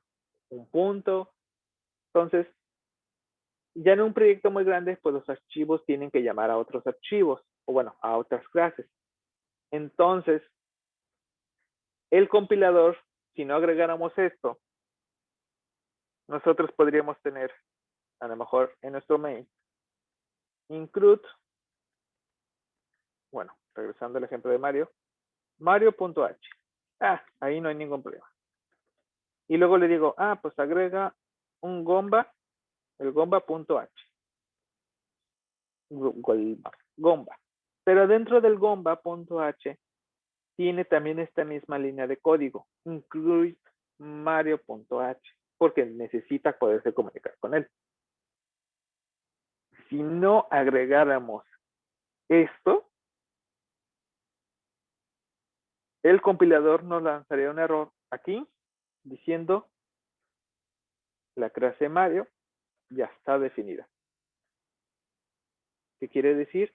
un punto. Entonces, ya en un proyecto muy grande, pues los archivos tienen que llamar a otros archivos, o bueno, a otras clases. Entonces, el compilador, si no agregáramos esto, nosotros podríamos tener, a lo mejor en nuestro main, include, bueno, regresando al ejemplo de Mario, Mario.h. Ahí no hay ningún problema. Y luego le digo, pues agrega un Gomba, el Gomba.h. Gomba. Pero dentro del Gomba.h tiene también esta misma línea de código, include Mario.h, porque necesita poderse comunicar con él. Si no agregáramos esto, el compilador nos lanzaría un error aquí diciendo la clase Mario ya está definida. ¿Qué quiere decir?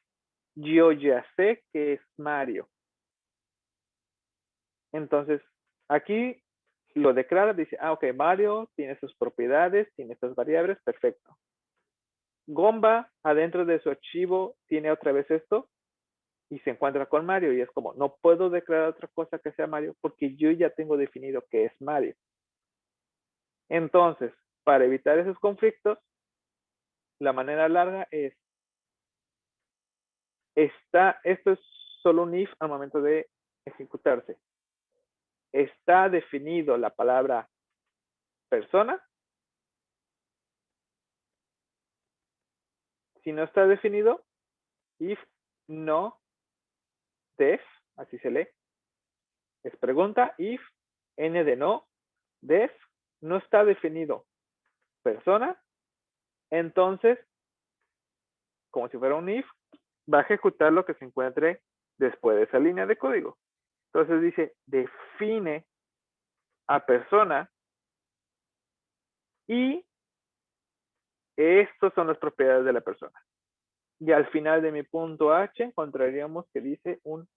Yo ya sé que es Mario. Entonces, aquí lo declara, dice, ok, Mario tiene sus propiedades, tiene estas variables, perfecto. Gomba, adentro de su archivo, tiene otra vez esto y se encuentra con Mario y es como, no puedo declarar otra cosa que sea Mario porque yo ya tengo definido que es Mario. Entonces, para evitar esos conflictos, la manera larga es, esto es solo un if al momento de ejecutarse. Está definido la palabra persona. Si no está definido, if no def, así se lee, es pregunta, if, n de no, def, no está definido persona, entonces, como si fuera un if, va a ejecutar lo que se encuentre después de esa línea de código. Entonces dice, define a persona y estas son las propiedades de la persona. Y al final de mi punto H encontraríamos que dice un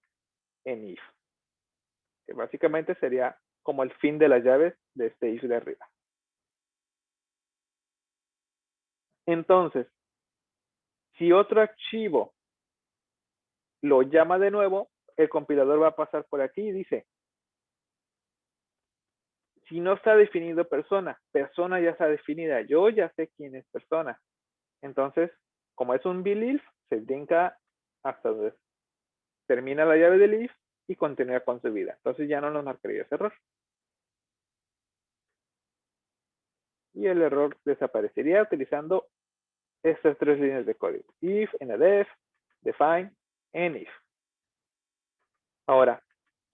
enif, que básicamente sería como el fin de las llaves de este if de arriba. Entonces, si otro archivo lo llama de nuevo, el compilador va a pasar por aquí y dice, si no está definido persona, persona ya está definida, yo ya sé quién es persona. Entonces, como es un belief, se brinca hasta donde termina la llave del if y continúa con su vida. Entonces ya no nos marcaría ese error. Y el error desaparecería utilizando estas tres líneas de código. If, ndef, define, enif. Ahora,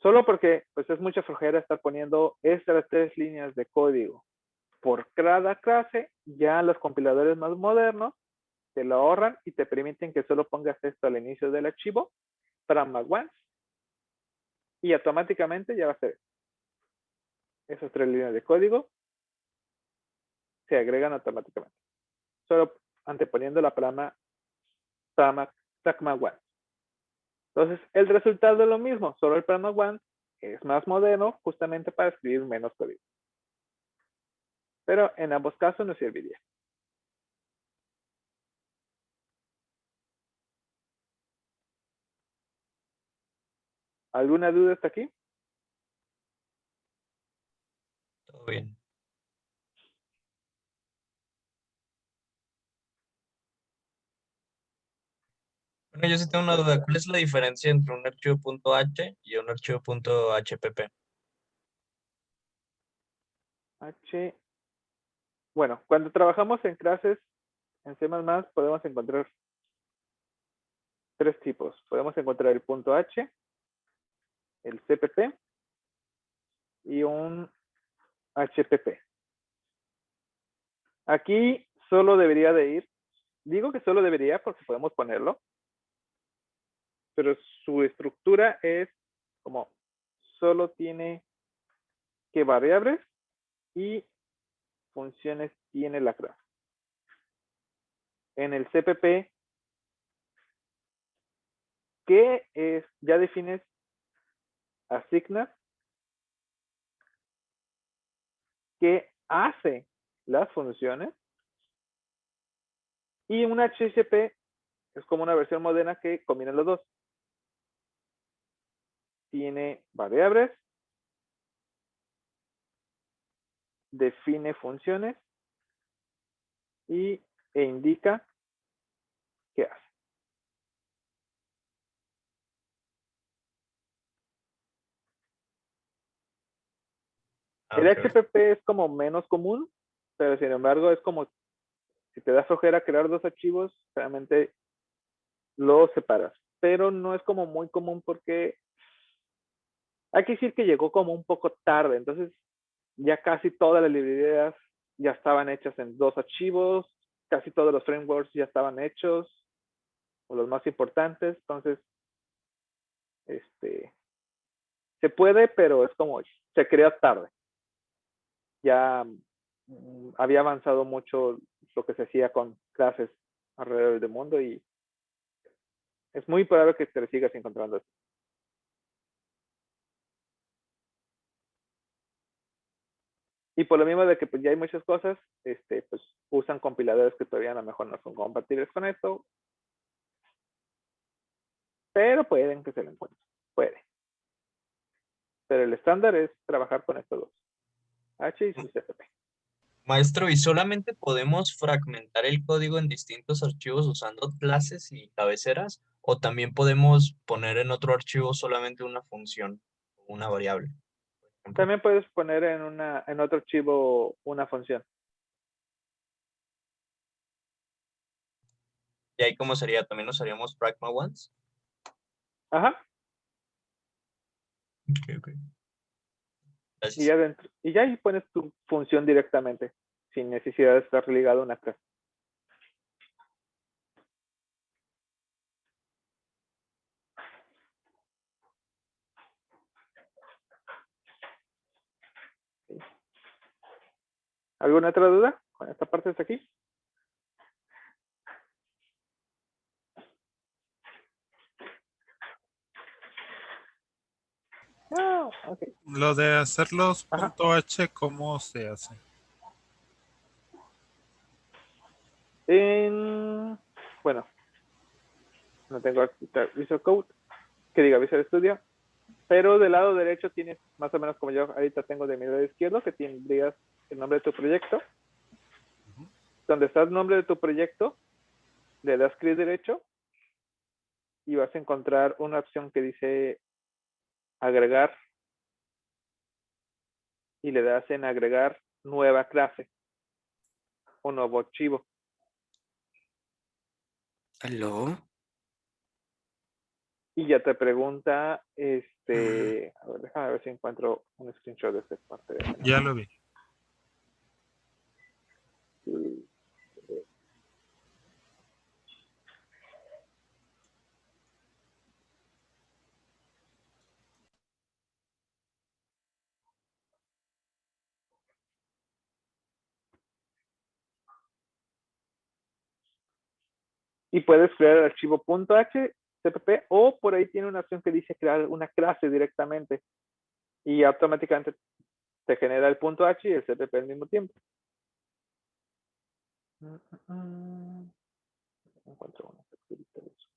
solo porque pues es mucha flojera estar poniendo estas tres líneas de código por cada clase, ya los compiladores más modernos te lo ahorran y te permiten que solo pongas esto al inicio del archivo, pragma once, y automáticamente ya va a ser esas tres líneas de código se agregan automáticamente. Solo anteponiendo la pragma once. Entonces, el resultado es lo mismo, solo el pragma once es más moderno justamente para escribir menos código. Pero en ambos casos nos serviría. ¿Alguna duda hasta aquí? Todo bien. Bueno, yo sí tengo una duda. ¿Cuál es la diferencia entre un archivo .h y un archivo .hpp? Bueno, cuando trabajamos en clases en C++, podemos encontrar tres tipos. Podemos encontrar el .h, el CPP y un HPP. Aquí solo debería de ir, digo que solo debería porque podemos ponerlo, pero su estructura es como solo tiene que variables y funciones tiene la clase. En el CPP, ¿qué es? Ya defines asignas, qué hace las funciones, y un HCP es como una versión moderna que combina los dos. Tiene variables, define funciones e indica qué hace. El Ok. HPP es como menos común, pero sin embargo es como si te da flojera crear dos archivos, realmente los separas. Pero no es como muy común porque hay que decir que llegó como un poco tarde, entonces ya casi todas las librerías ya estaban hechas en dos archivos, casi todos los frameworks ya estaban hechos, o los más importantes, entonces se puede, pero es como se creó tarde. Ya había avanzado mucho lo que se hacía con clases alrededor del mundo y es muy probable que te sigas encontrando eso. Y por lo mismo de que pues, ya hay muchas cosas, pues usan compiladores que todavía a lo mejor no son compatibles con esto, pero pueden que se lo encuentren. Puede. Pero el estándar es trabajar con estos dos, H y su CPP. Maestro, ¿y solamente podemos fragmentar el código en distintos archivos usando clases y cabeceras? ¿O también podemos poner en otro archivo solamente una función, una variable, por ejemplo? También puedes poner en otro archivo una función. ¿Y ahí cómo sería? ¿También usaríamos pragma once? Ajá. Ok. Y Gracias. ya dentro, y ya ahí pones tu función directamente, sin necesidad de estar ligado a una clase. ¿Alguna otra duda con esta parte hasta aquí? No, ok. Lo de hacerlos Ajá. .h, ¿cómo se hace? Bueno, no tengo Visual Code, que diga Visual Studio, pero del lado derecho tienes más o menos como yo ahorita tengo de mi lado izquierdo, que tendrías el nombre de tu proyecto. Donde está el nombre de tu proyecto, le das clic derecho y vas a encontrar una opción que dice agregar y le das en agregar nueva clase o nuevo archivo. ¿Aló? Y ya te pregunta, a ver, déjame ver si encuentro un screenshot de esta parte. Ya lo vi. Y puedes crear el archivo .h, CPP, o por ahí tiene una opción que dice crear una clase directamente. y automáticamente te genera el punto H y el CPP al mismo tiempo. Encuentro una capturita de eso.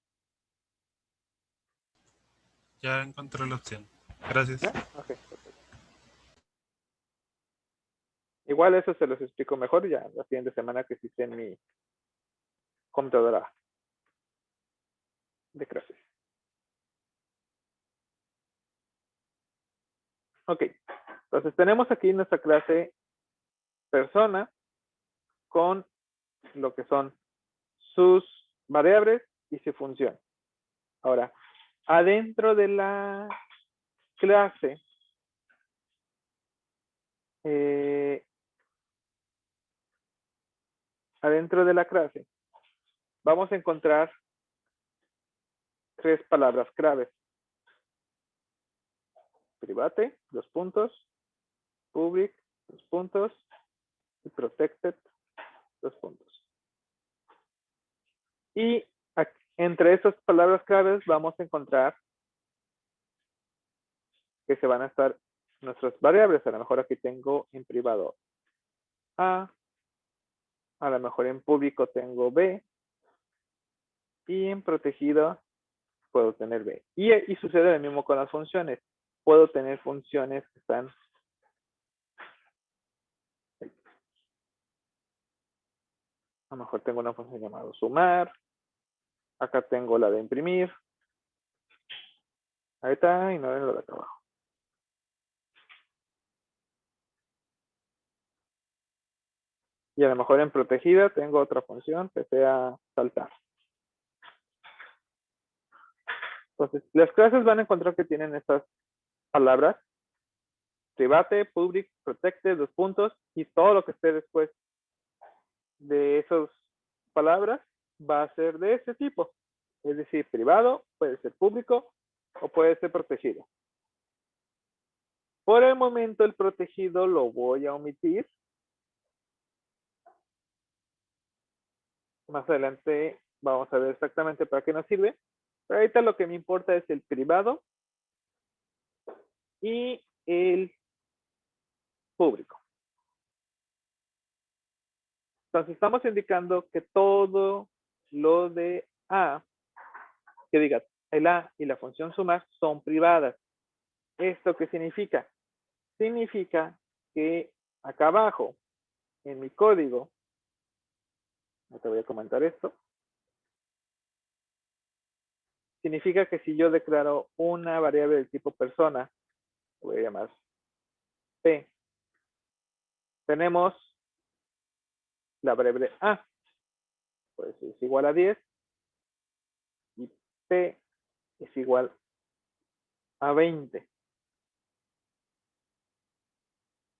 Ya encontré la opción. Gracias. Ok, perfecto. Igual eso se los explico mejor ya la siguiente semana que esté en mi computadora de clases. Ok, entonces tenemos aquí nuestra clase persona con lo que son sus variables y su función. Ahora, adentro de la clase, vamos a encontrar 3 palabras claves. Private, 2 puntos, public, 2 puntos, y protected, 2 puntos. Y entre esas palabras claves vamos a encontrar que se van a estar nuestras variables. A lo mejor aquí tengo en privado A lo mejor en público tengo B, y en protegido puedo tener B. Y sucede lo mismo con las funciones. Puedo tener funciones que están... A lo mejor tengo una función llamada sumar. Acá tengo la de imprimir. Ahí está, y no es lo de acá abajo. Y a lo mejor en protegida tengo otra función que sea saltar. Entonces, las clases van a encontrar que tienen estas palabras. Private, public, protected, 2 puntos, y todo lo que esté después de esas palabras va a ser de ese tipo. Es decir, privado, puede ser público o puede ser protegido. Por el momento el protegido lo voy a omitir. Más adelante vamos a ver exactamente para qué nos sirve. Pero ahorita lo que me importa es el privado y el público. Entonces estamos indicando que todo lo de A, que diga el A y la función sumar son privadas. ¿Esto qué significa? Significa que acá abajo, en mi código, no te voy a comentar esto, significa que si yo declaro una variable del tipo persona, voy a llamar P, tenemos la variable A, pues es igual a 10, y P es igual a 20.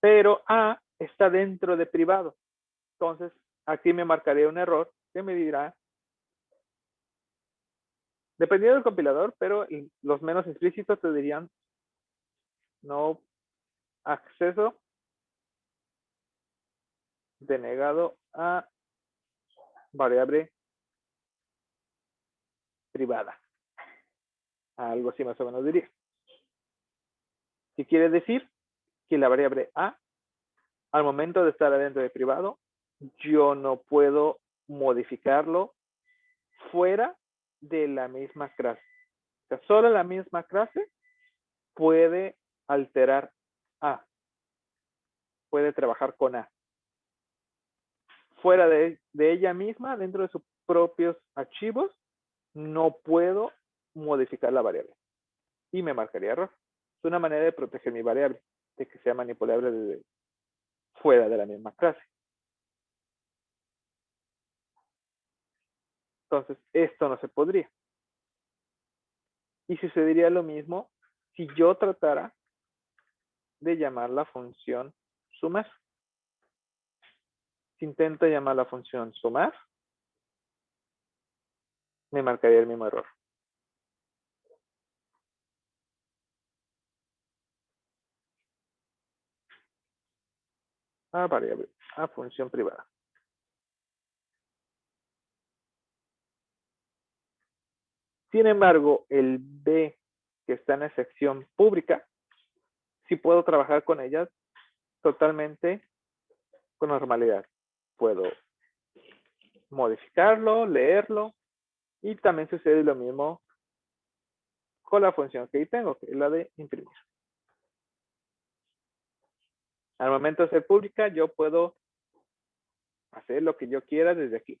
Pero A está dentro de privado. Entonces, aquí me marcaría un error que me dirá, dependiendo del compilador, pero los menos explícitos te dirían no acceso denegado a variable privada. Algo así más o menos diría. ¿Qué quiere decir? Que la variable A, al momento de estar adentro de privado, yo no puedo modificarlo fuera de la misma clase. O sea, solo la misma clase puede alterar A. Puede trabajar con A. Fuera de ella misma, dentro de sus propios archivos, no puedo modificar la variable. Y me marcaría error. Es una manera de proteger mi variable, de que sea manipulable desde fuera de la misma clase. Entonces, esto no se podría. Y sucedería lo mismo si yo tratara de llamar la función sumar. Si intento llamar la función sumar, me marcaría el mismo error. A variable, a función privada. Sin embargo, el B que está en la sección pública, sí puedo trabajar con ellas totalmente con normalidad. Puedo modificarlo, leerlo, y también sucede lo mismo con la función que ahí tengo, que es la de imprimir. Al momento de ser pública, yo puedo hacer lo que yo quiera desde aquí.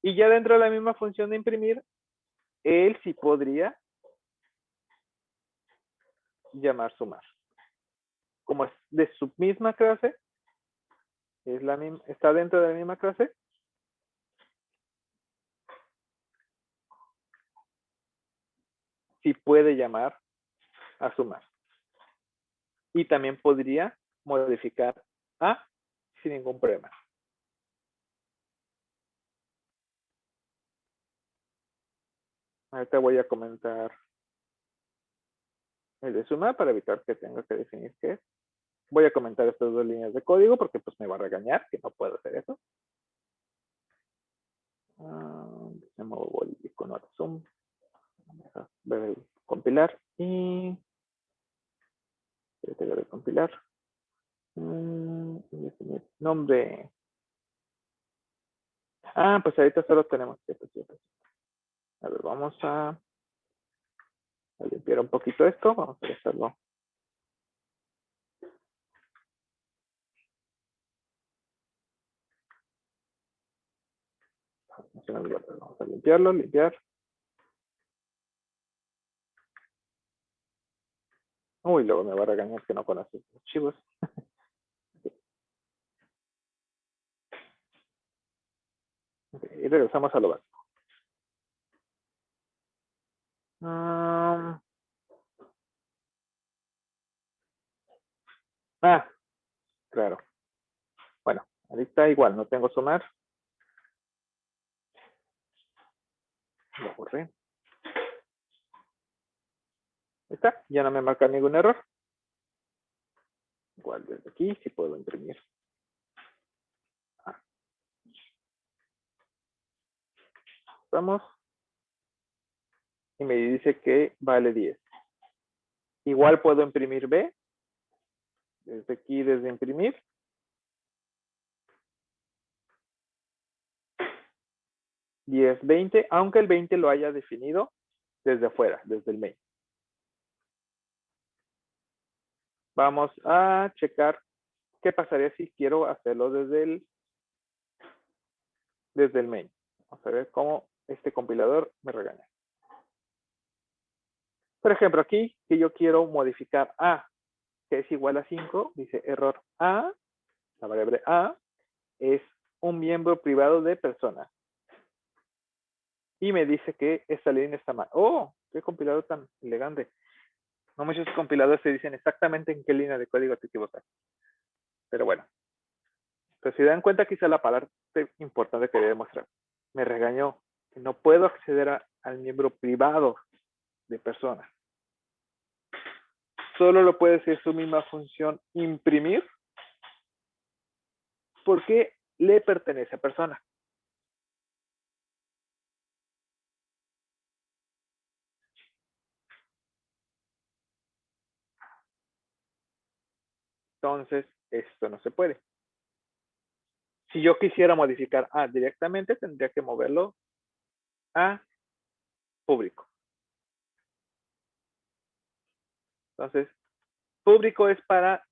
Y ya dentro de la misma función de imprimir, él sí podría llamar sumar. Como es de su misma clase, es la misma, está dentro de la misma clase, sí puede llamar a sumar. Y también podría modificar a sin ningún problema. Ahorita voy a comentar el de sumar para evitar que tenga que definir qué es. Voy a comentar estas dos líneas de código porque pues me va a regañar que no puedo hacer eso. Me muevo el icono de zoom. Voy a compilar y voy a compilar. Nombre. Pues ahorita solo tenemos 7. A ver, vamos a limpiar un poquito esto. Vamos a hacerlo. Vamos a limpiarlo, limpiar. Uy, luego me va a regañar que no conoce los archivos. Okay, y regresamos a lo básico. Claro. Bueno, ahorita igual, no tengo sumar. Lo borré. Ahí está, ya no me marca ningún error. Igual desde aquí sí puedo imprimir. Vamos. Y me dice que vale 10. Igual puedo imprimir B. Desde aquí, desde imprimir. $10, 20, aunque el 20 lo haya definido desde afuera, desde el main. Vamos a checar qué pasaría si quiero hacerlo desde el main. Vamos a ver cómo este compilador me regaña. Por ejemplo, aquí que yo quiero modificar A, que es igual a 5, dice error A, la variable A, es un miembro privado de persona. Y me dice que esta línea está mal. ¡Oh! ¡Qué compilador tan elegante! No muchos compiladores te dicen exactamente en qué línea de código te equivocas. Pero bueno. Pero si dan cuenta, quizá la parte importante que quería demostrar. Me regañó que no puedo acceder al miembro privado de persona. Solo lo puede hacer su misma función imprimir porque le pertenece a persona. Entonces, esto no se puede. Si yo quisiera modificar A directamente, tendría que moverlo a público. Entonces, público es para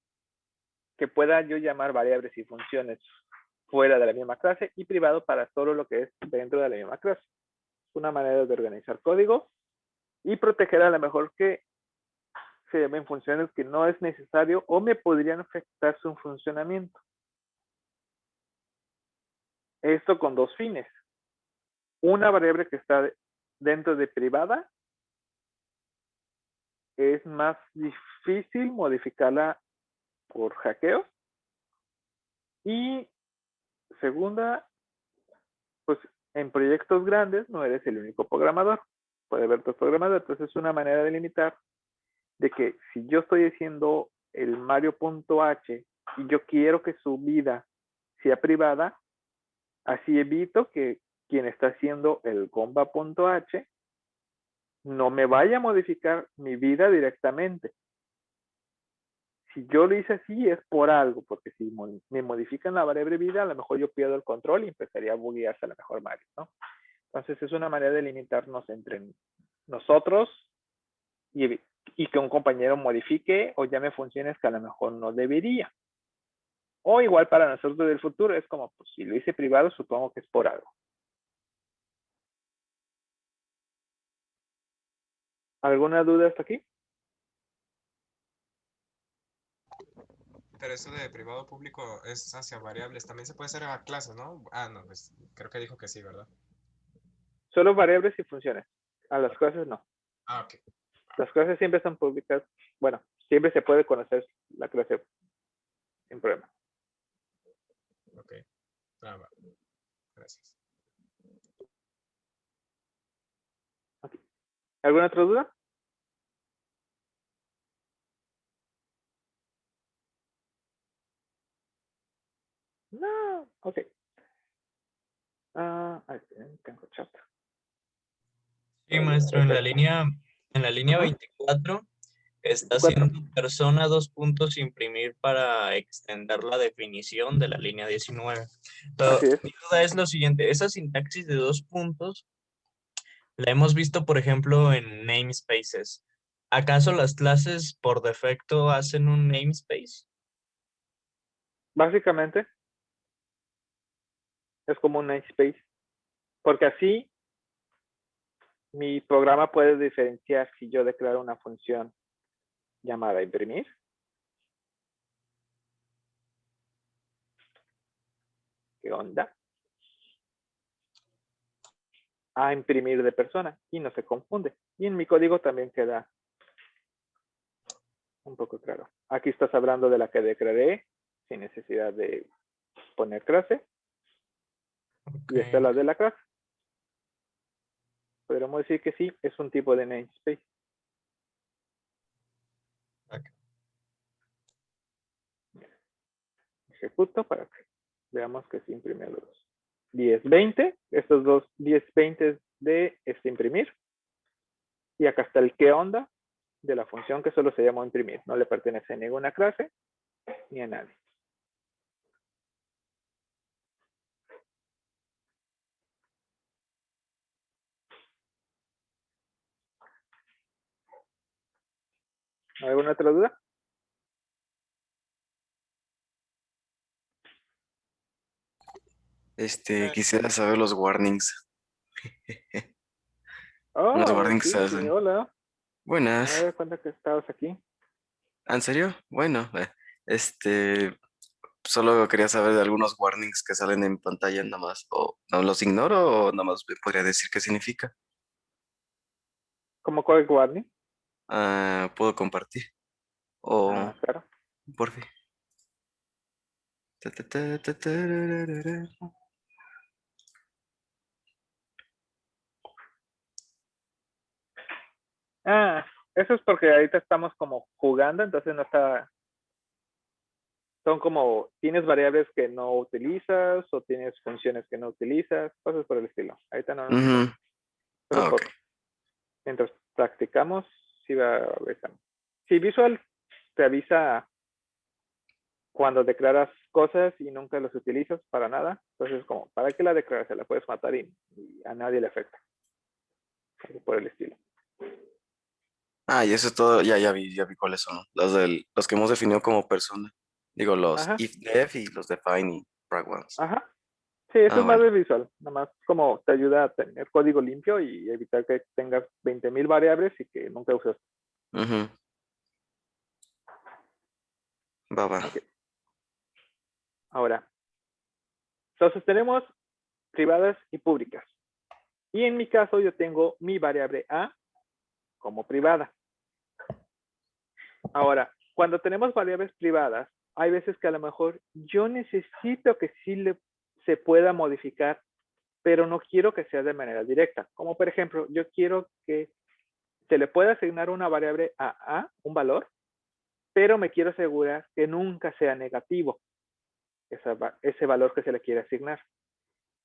que pueda yo llamar variables y funciones fuera de la misma clase y privado para todo lo que es dentro de la misma clase. Es una manera de organizar código y proteger a lo mejor que se llamen funciones que no es necesario o me podrían afectar su funcionamiento. Esto con dos fines. Una variable que está dentro de privada es más difícil modificarla por hackeo. Y segunda, pues en proyectos grandes no eres el único programador. Puede haber dos programadores. Entonces es una manera de limitar de que si yo estoy haciendo el Mario.h y yo quiero que su vida sea privada, así evito que quien está haciendo el Gomba.h no me vaya a modificar mi vida directamente. si yo lo hice así es por algo, porque si me modifican la variable vida, a lo mejor yo pierdo el control y empezaría a buguearse a lo mejor Mario, ¿no? Entonces es una manera de limitarnos entre nosotros y que un compañero modifique o llame funciones que a lo mejor no debería. O igual para nosotros del futuro es como, pues si lo hice privado, supongo que es por algo. ¿Alguna duda hasta aquí? Pero eso de privado público es hacia variables. También se puede hacer a clases, ¿no? Ah, no, pues creo que dijo que sí, ¿verdad? Solo variables y funciones. A las clases no. Ah, ok. Las clases siempre son públicas. Bueno, siempre se puede conocer la clase sin problema. Ok. Ah, va. Gracias. ¿Alguna otra duda? No, ok. Tengo chat. Sí, maestro, en la línea Ajá. 24 está 24. haciendo persona dos puntos imprimir para extender la definición de la línea 19. Pero Así es. mi duda es lo siguiente, esa sintaxis de dos puntos la hemos visto, por ejemplo, en namespaces. ¿Acaso las clases por defecto hacen un namespace? Básicamente es como un namespace. Porque así mi programa puede diferenciar si yo declaro una función llamada imprimir. ¿Qué onda? A imprimir de persona y no se confunde. Y en mi código también queda un poco claro. Aquí estás hablando de la que declaré sin necesidad de poner clase. Y esta es la de la clase. Podríamos decir que sí, es un tipo de namespace. Ok. Ejecuto para que veamos que se imprime los 10-20. Estos dos 10-20 de imprimir. Y acá está el qué onda de la función que solo se llama imprimir. No le pertenece a ninguna clase ni a nadie. ¿Alguna otra duda? Quisiera saber los warnings. Los Oh, warnings se sí, sí, hacen. hola. Me Buenas. doy cuenta que estabas aquí. ¿En serio? Bueno, solo quería saber de algunos warnings que salen en pantalla nada más. O no los ignoro o nada más me podría decir qué significa. ¿Cómo code warning? Puedo compartir. O Claro. por fin. Ta, ta, ta, ta, tararara. Eso es porque ahorita estamos como jugando, entonces no está. Son como, tienes variables que no utilizas o tienes funciones que no utilizas, cosas por el estilo. Ahorita no nos Ujú. importa. Solo Ok. mientras practicamos, sí va avisando. Si Visual te avisa cuando declaras cosas y nunca los utilizas para nada, entonces como, ¿para qué la declaras? Se la puedes matar y a nadie le afecta. Algo por el estilo. Y eso es todo. Ya vi cuáles son. Los que hemos definido como persona. Digo, los Ajá, if-def y los define y frag ones. ajá. Sí, eso es más Bueno. de Visual. Nada más como te ayuda a tener código limpio y evitar que tengas 20,000 variables y que nunca uses. Ujú. Va. Ok. Ahora, entonces tenemos privadas y públicas. Y en mi caso yo tengo mi variable A como privada. Ahora, cuando tenemos variables privadas, hay veces que a lo mejor yo necesito que sí se pueda modificar, pero no quiero que sea de manera directa. Como por ejemplo, yo quiero que se le pueda asignar una variable a A, un valor, pero me quiero asegurar que nunca sea negativo ese valor que se le quiere asignar.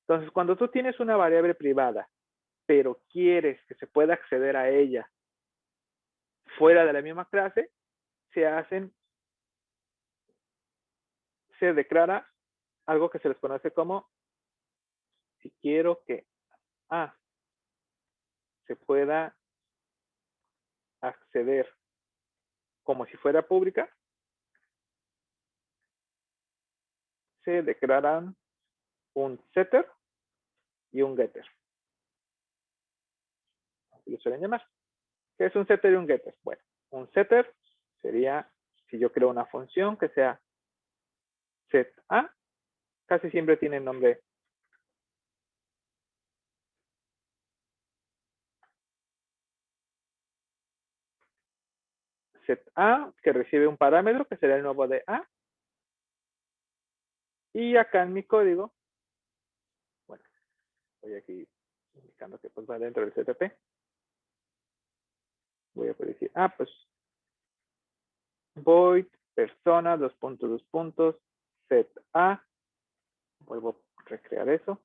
Entonces, cuando tú tienes una variable privada, pero quieres que se pueda acceder a ella fuera de la misma clase, se hacen se declara algo que se les conoce como, si quiero que A se pueda acceder como si fuera pública, se declaran un setter y un getter. Así lo suelen llamar. ¿Qué es un setter y un getter? Bueno, un setter sería si yo creo una función que sea set A, casi siempre tiene nombre set A, que recibe un parámetro que será el nuevo de A. Y acá en mi código, bueno, voy aquí indicando que pues va dentro del CTP. Voy a poder decir, pues void persona, set A. Vuelvo a recrear eso.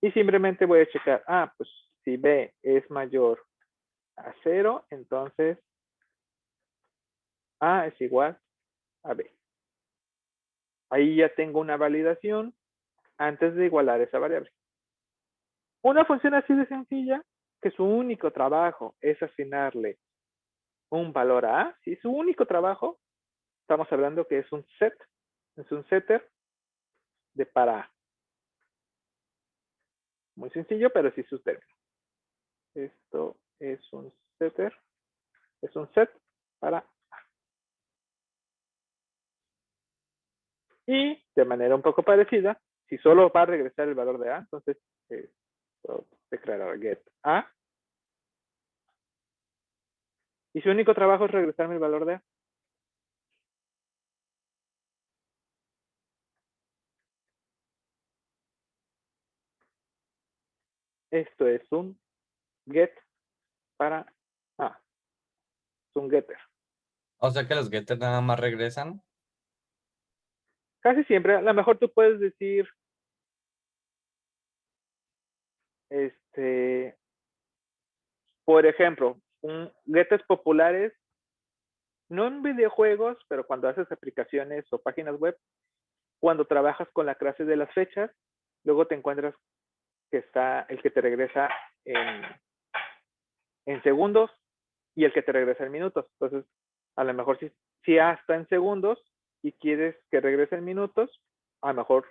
Y simplemente voy a checar, pues si B es mayor a 0, entonces A es igual a B. Ahí ya tengo una validación antes de igualar esa variable. Una función así de sencilla, que su único trabajo es asignarle un valor a A, si su único trabajo, estamos hablando que es un set, es un setter de para A. Muy sencillo, pero sí sus términos. Esto es un setter, es un set para A. Y de manera un poco parecida, si solo va a regresar el valor de A, entonces puedo declarar get A. Y su único trabajo es regresarme el valor de A. Esto es un get para A. Es un getter. O sea que los getters nada más regresan. Casi siempre, a lo mejor tú puedes decir, por ejemplo, getters populares, no en videojuegos, pero cuando haces aplicaciones o páginas web, cuando trabajas con la clase de las fechas, luego te encuentras que está el que te regresa en segundos y el que te regresa en minutos. Entonces, a lo mejor si A está en segundos y quieres que regrese en minutos, a lo mejor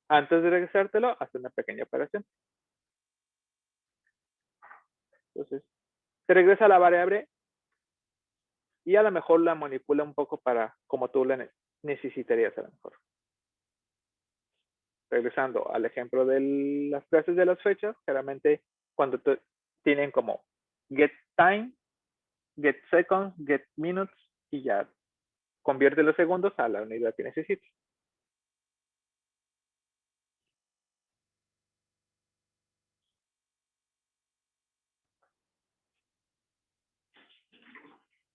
antes de regresártelo, hace una pequeña operación. Entonces, te regresa la variable y a lo mejor la manipula un poco para como tú la necesitarías a lo mejor. Regresando al ejemplo de las clases de las fechas, generalmente cuando tienen como get time, get seconds, get minutes y ya convierte los segundos a la unidad que necesites.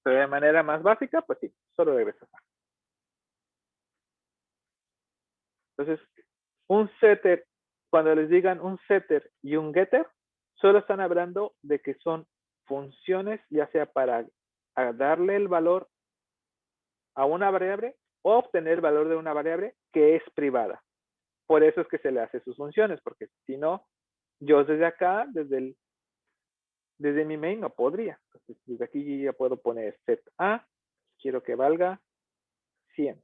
Pero de manera más básica, pues sí, solo regresas. Entonces, un setter, cuando les digan un setter y un getter, solo están hablando de que son funciones, ya sea para darle el valor a una variable o obtener el valor de una variable que es privada. Por eso es que se le hace sus funciones, porque si no, yo desde acá, desde mi main no podría. Entonces, desde aquí ya puedo poner set A, quiero que valga 100.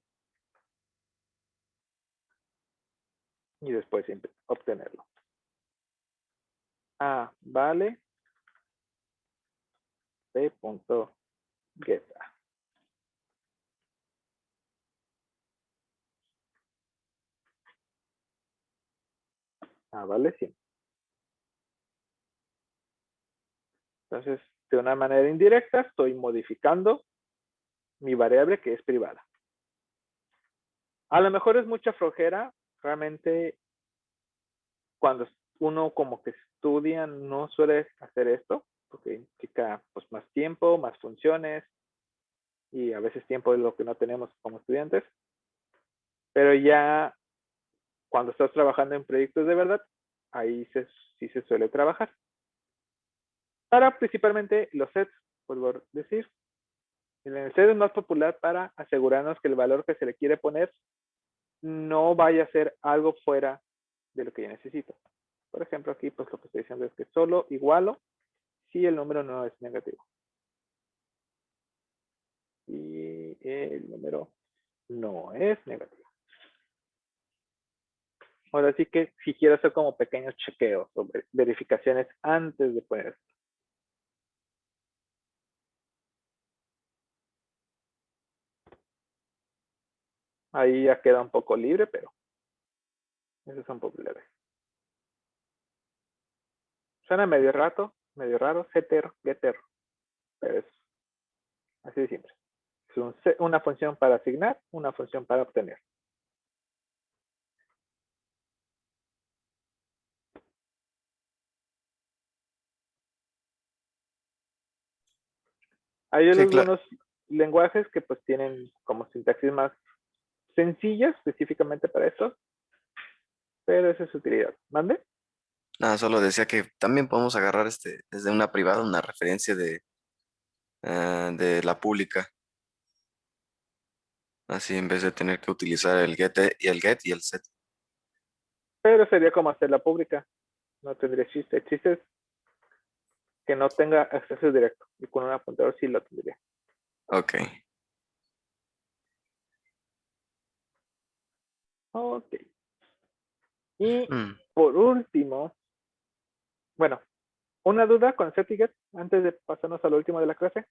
Y después obtenerlo. A vale b.get. Vale 100. Entonces, de una manera indirecta, estoy modificando mi variable que es privada. A lo mejor es mucha flojera, realmente cuando uno como que estudia no suele hacer esto, porque implica pues más tiempo, más funciones, y a veces tiempo es lo que no tenemos como estudiantes. Pero ya cuando estás trabajando en proyectos de verdad, ahí sí se suele trabajar. Para principalmente los sets, vuelvo a decir, El cero es más popular para asegurarnos que el valor que se le quiere poner no vaya a ser algo fuera de lo que yo necesito. Por ejemplo, aquí pues lo que estoy diciendo es que solo igualo si el número no es negativo. Y el número no es negativo. Ahora sí que si quiero hacer como pequeños chequeos o verificaciones antes de poner esto. Ahí ya queda un poco libre, pero esos son populares. Suena medio raro, setter, getter, pero es así de simple. Es una función para asignar, una función para obtener. Hay Sí, claro. algunos lenguajes que pues tienen como sintaxis más sencillas específicamente para esto, pero esa es su utilidad. ¿Mande? Nada, solo decía que también podemos agarrar desde una privada una referencia de la pública. Así en vez de tener que utilizar el get y el set. Pero sería como hacerla pública. No tendría chiste. El chiste es que no tenga acceso directo. Y con un apuntador sí lo tendría. Ok. Ok. Y Mm. por último, bueno, una duda con set y get antes de pasarnos a lo último de la clase.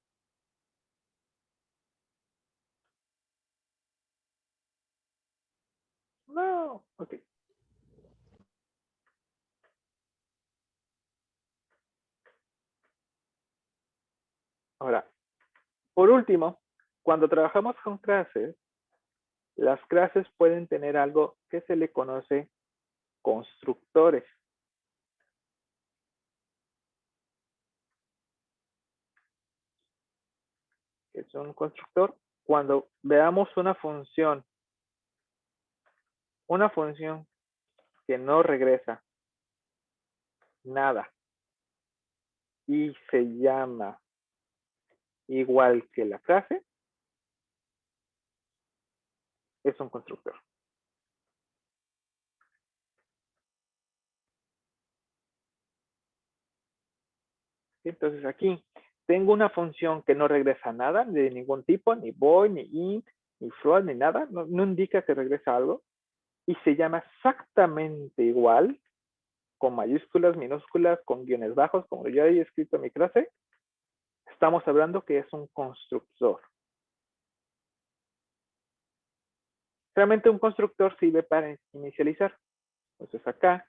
No, ok. Ahora, por último, cuando trabajamos con clases, las clases pueden tener algo que se le conoce constructores. ¿Qué es un constructor? Cuando veamos una función que no regresa nada y se llama igual que la clase, es un constructor. Entonces aquí tengo una función que no regresa nada de ningún tipo, ni void, ni int, ni float, ni nada, no indica que regresa algo, y se llama exactamente igual, con mayúsculas, minúsculas, con guiones bajos, como yo he escrito en mi clase. Estamos hablando que es un constructor. Realmente un constructor sirve para inicializar. Entonces acá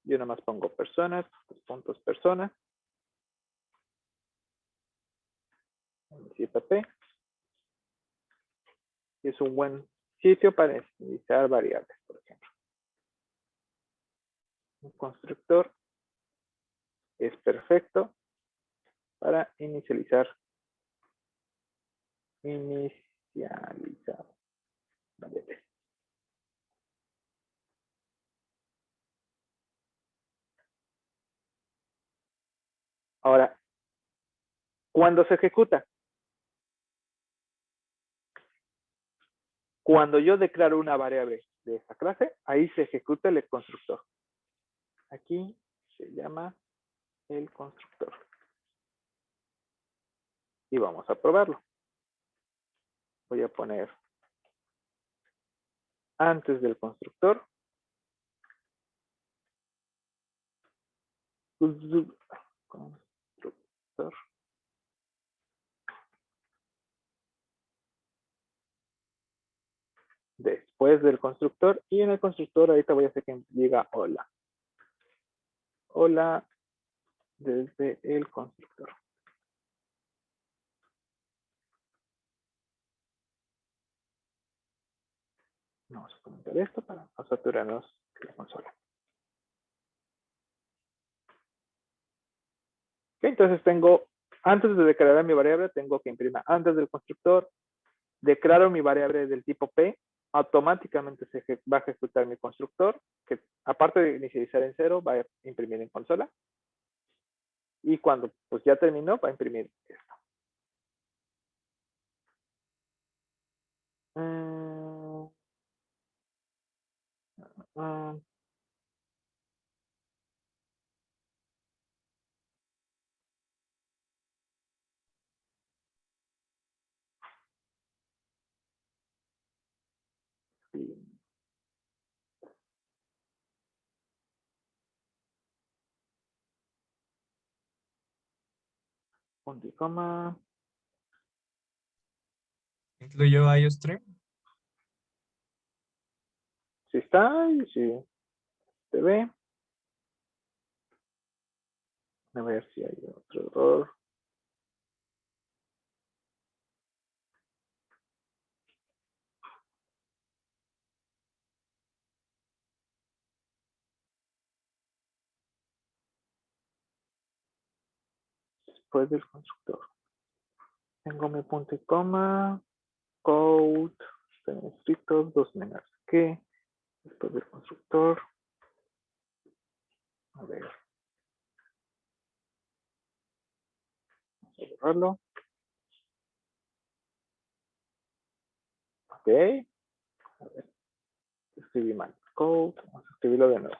yo nada más pongo personas, puntos personas, ZP, y es un buen sitio para inicializar variables, por ejemplo. Un constructor es perfecto para inicializar variables. Ahora, ¿cuándo se ejecuta? Cuando yo declaro una variable de esa clase, ahí se ejecuta el constructor. Aquí se llama el constructor. Y vamos a probarlo. Voy a poner antes del constructor. Constructor. Después del constructor. Y en el constructor ahorita voy a hacer que diga hola. Hola desde el constructor. Vamos a comentar esto para no saturarnos la consola. Okay, entonces tengo, antes de declarar mi variable, tengo que imprimir antes del constructor. Declaro mi variable del tipo P, automáticamente se va a ejecutar mi constructor, que aparte de inicializar en 0, va a imprimir en consola. Y cuando pues ya terminó, va a imprimir esto. Ah, sí. Punto y coma. ¿Incluyó IOStream? Si está y si se ve. A ver si hay otro error. Después del constructor. Tengo mi punto y coma. Code. Tengo escritos, dos menos que. Después del constructor. A ver. Vamos a borrarlo. Ok. A ver. Escribí mal. Code. Vamos a escribirlo de nuevo.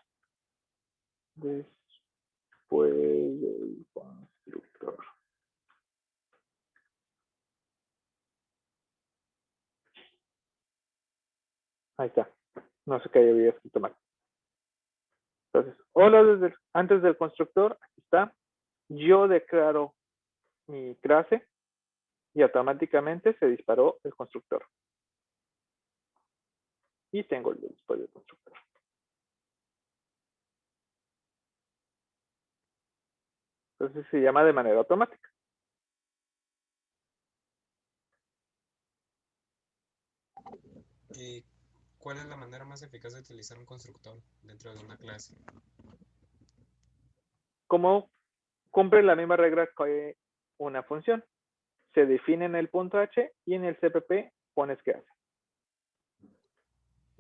Después del constructor. Ahí está. No sé qué había escrito mal. Entonces, hola, antes del constructor, aquí está. Yo declaro mi clase y automáticamente se disparó el constructor. Y tengo el después del constructor. Entonces se llama de manera automática. ¿Y cuál es la manera más eficaz de utilizar un constructor dentro de una clase? Como cumple la misma regla que una función. Se define en el punto H y en el CPP pones qué hace.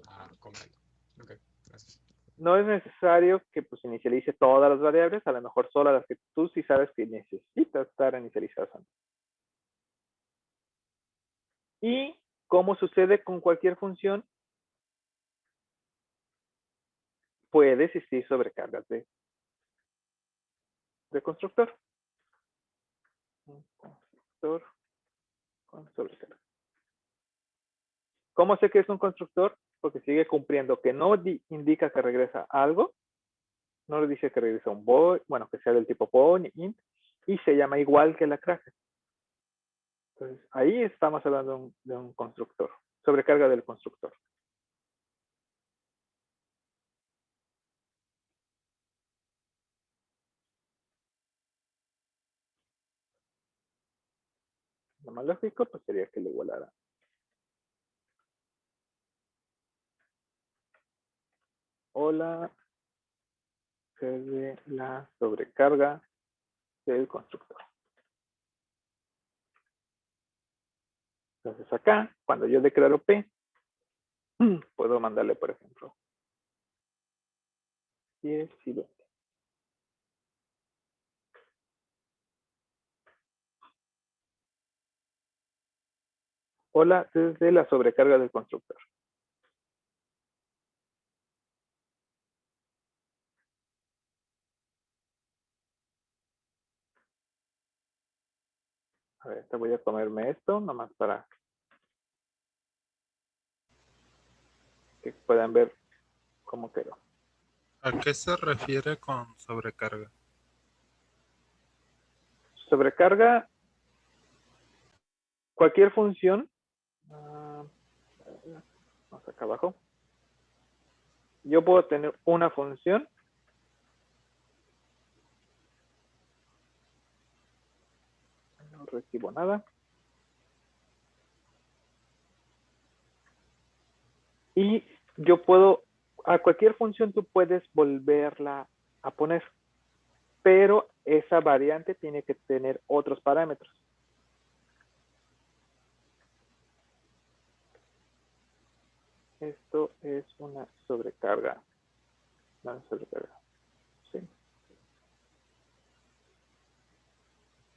Ah, comprendo. Ok, gracias. No es necesario que pues inicialice todas las variables, a lo mejor solo las que tú sí sabes que necesitas estar inicializadas antes. Y como sucede con cualquier función, puede existir sobrecargas de constructor. Un constructor con sobrecarga. ¿Cómo sé que es un constructor? Porque sigue cumpliendo que no indica que regresa algo, no le dice que regresa un void, bueno, que sea del tipo bool, int, y se llama igual que la clase. Entonces, ahí estamos hablando de un constructor, sobrecarga del constructor. Lo más lógico pues sería que le igualara. Hola, se ve la sobrecarga del constructor. Entonces acá, cuando yo declaro P, puedo mandarle, por ejemplo, 10 y 20. Hola, desde la sobrecarga del constructor. A ver, te voy a comerme esto, nomás para que puedan ver cómo quedó. ¿A qué se refiere con sobrecarga? Sobrecarga cualquier función. Vamos acá abajo. Yo puedo tener una función. No recibo nada. Y yo puedo, a cualquier función tú puedes volverla a poner, pero esa variante tiene que tener otros parámetros. Esto es una sobrecarga. No, sobrecarga. Sí.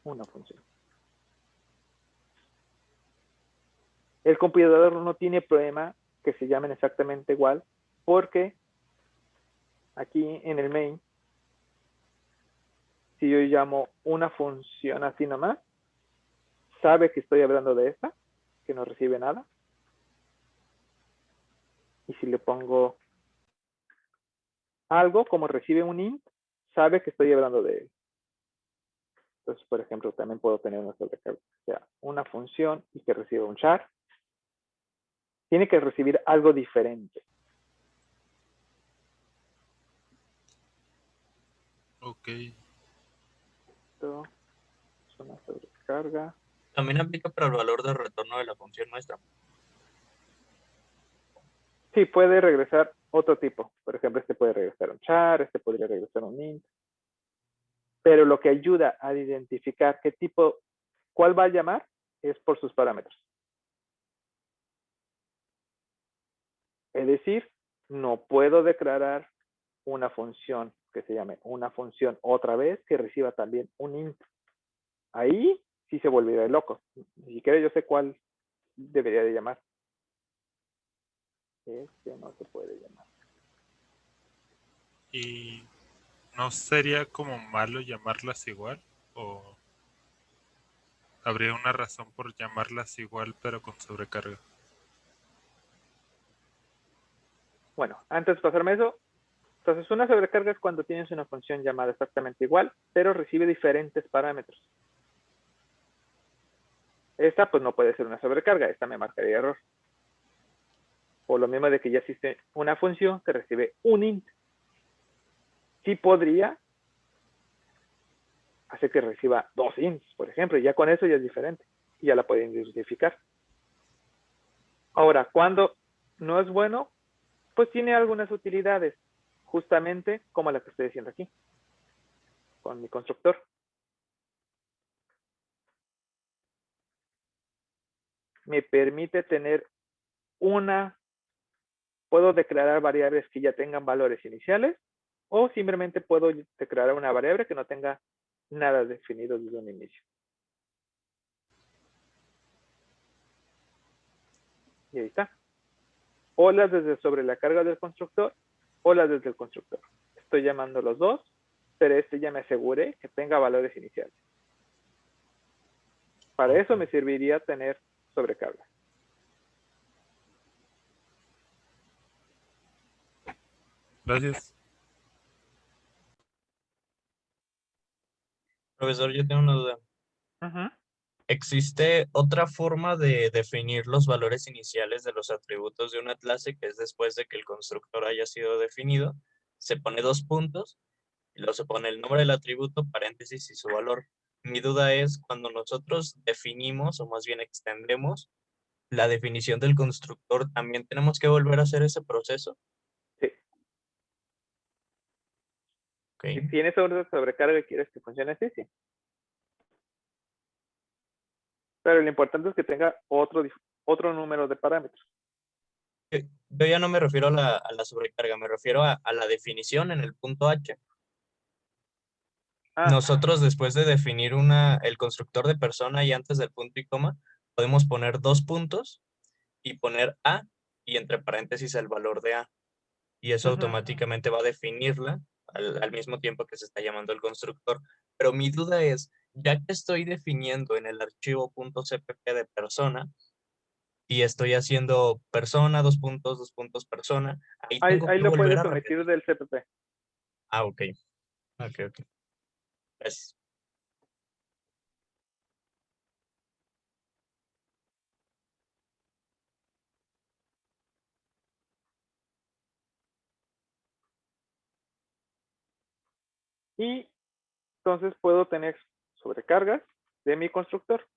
Una función. El compilador no tiene problema que se llamen exactamente igual, porque aquí en el main, si yo llamo una función así nomás, sabe que estoy hablando de esta, que no recibe nada. Y si le pongo algo como recibe un int, sabe que estoy hablando de él. Entonces, por ejemplo, también puedo tener una sobrecarga, o sea, una función y que reciba un char. Tiene que recibir algo diferente. Ok. Esto es una sobrecarga. También aplica para el valor de retorno de la función nuestra. Sí, puede regresar otro tipo. Por ejemplo, este puede regresar un char, este podría regresar un int. Pero lo que ayuda a identificar qué tipo, cuál va a llamar, es por sus parámetros. Es decir, no puedo declarar una función que se llame una función otra vez que reciba también un int. Ahí sí se volvería loco. Ni siquiera yo sé cuál debería de llamar. Este no se puede llamar. ¿Y no sería como malo llamarlas igual? ¿O habría una razón por llamarlas igual pero con sobrecarga? Bueno, antes de pasarme eso, entonces una sobrecarga es cuando tienes una función llamada exactamente igual, pero recibe diferentes parámetros. Esta pues no puede ser una sobrecarga, esta me marcaría error. Por lo mismo de que ya existe una función que recibe un int. Sí podría hacer que reciba 2 ints, por ejemplo, y ya con eso ya es diferente. Y ya la pueden identificar. Ahora, cuando no es bueno, pues tiene algunas utilidades, justamente como la que estoy diciendo aquí, con mi constructor. Me permite tener puedo declarar variables que ya tengan valores iniciales, o simplemente puedo declarar una variable que no tenga nada definido desde un inicio. Y ahí está. O las desde sobre la carga del constructor, o las desde el constructor. Estoy llamando los dos, pero este ya me aseguré que tenga valores iniciales. Para eso me serviría tener sobrecarga. Gracias. Profesor, yo tengo una duda. ¿Existe otra forma de definir los valores iniciales de los atributos de una clase que es después de que el constructor haya sido definido? Se pone 2 puntos y luego se pone el nombre del atributo, paréntesis y su valor. Mi duda es cuando nosotros definimos o más bien extendemos la definición del constructor, ¿también tenemos que volver a hacer ese proceso? Sí. Okay. Si tienes una sobrecarga y quieres que funcione así, sí. Pero lo importante es que tenga otro número de parámetros. Yo ya no me refiero a la sobrecarga, me refiero a la definición en el punto H. Nosotros después de definir el constructor de persona y antes del punto y coma, podemos poner 2 puntos y poner A y entre paréntesis el valor de A. Y eso automáticamente va a definirla al mismo tiempo que se está llamando el constructor. Pero mi duda es, ya que estoy definiendo en el archivo .cpp de persona y estoy haciendo persona, 2 puntos, persona, ahí tengo Ahí que lo volver puedes a omitir repetir. del CPP. Ah, ok. Ok. Gracias. Y entonces puedo tener sobrecargas de mi constructor,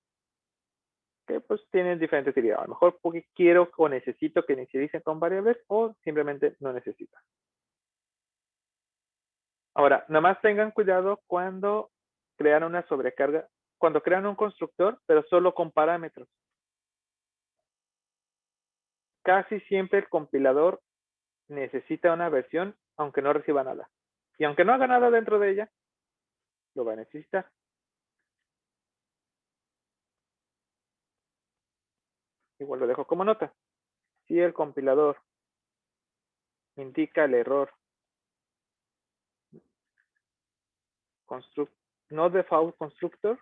que pues tienen diferentes utilidades. A lo mejor porque quiero o necesito que inicialicen con variables o simplemente no necesito. Ahora, nada más tengan cuidado cuando crean una sobrecarga, cuando crean un constructor, pero solo con parámetros. Casi siempre el compilador necesita una versión, aunque no reciba nada. Y aunque no haga nada dentro de ella, lo va a necesitar. Igual lo dejo como nota. Si el compilador indica el error no default constructor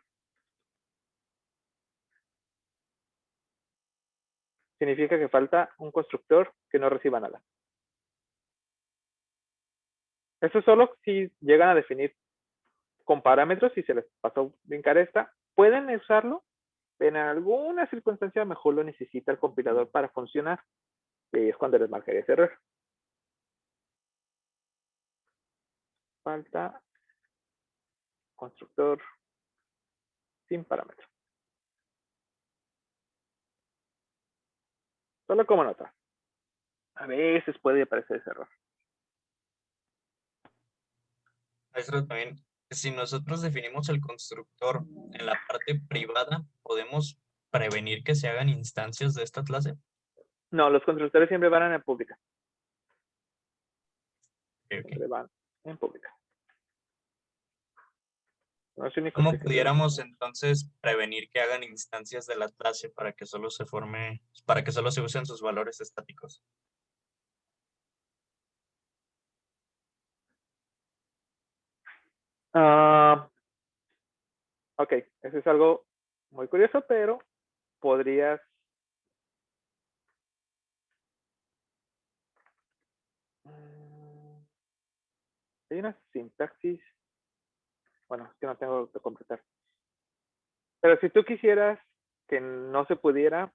significa que falta un constructor que no reciba nada. Eso es solo si llegan a definir con parámetros, si se les pasó brincar esta, pueden usarlo, pero en alguna circunstancia mejor lo necesita el compilador para funcionar. Y es cuando les marcaría ese error. Falta constructor sin parámetros. Solo como nota. A veces puede aparecer ese error. Maestro, también, si nosotros definimos el constructor en la parte privada, ¿podemos prevenir que se hagan instancias de esta clase? No, los constructores siempre van en pública. Ok, ok. Siempre van en pública. No es único ¿Cómo que se pudiéramos entonces prevenir que hagan instancias de la clase para que solo se usen sus valores estáticos? Ok, eso es algo muy curioso, pero podrías hay una sintaxis. Bueno, es que no tengo que completar. Pero si tú quisieras que no se pudiera,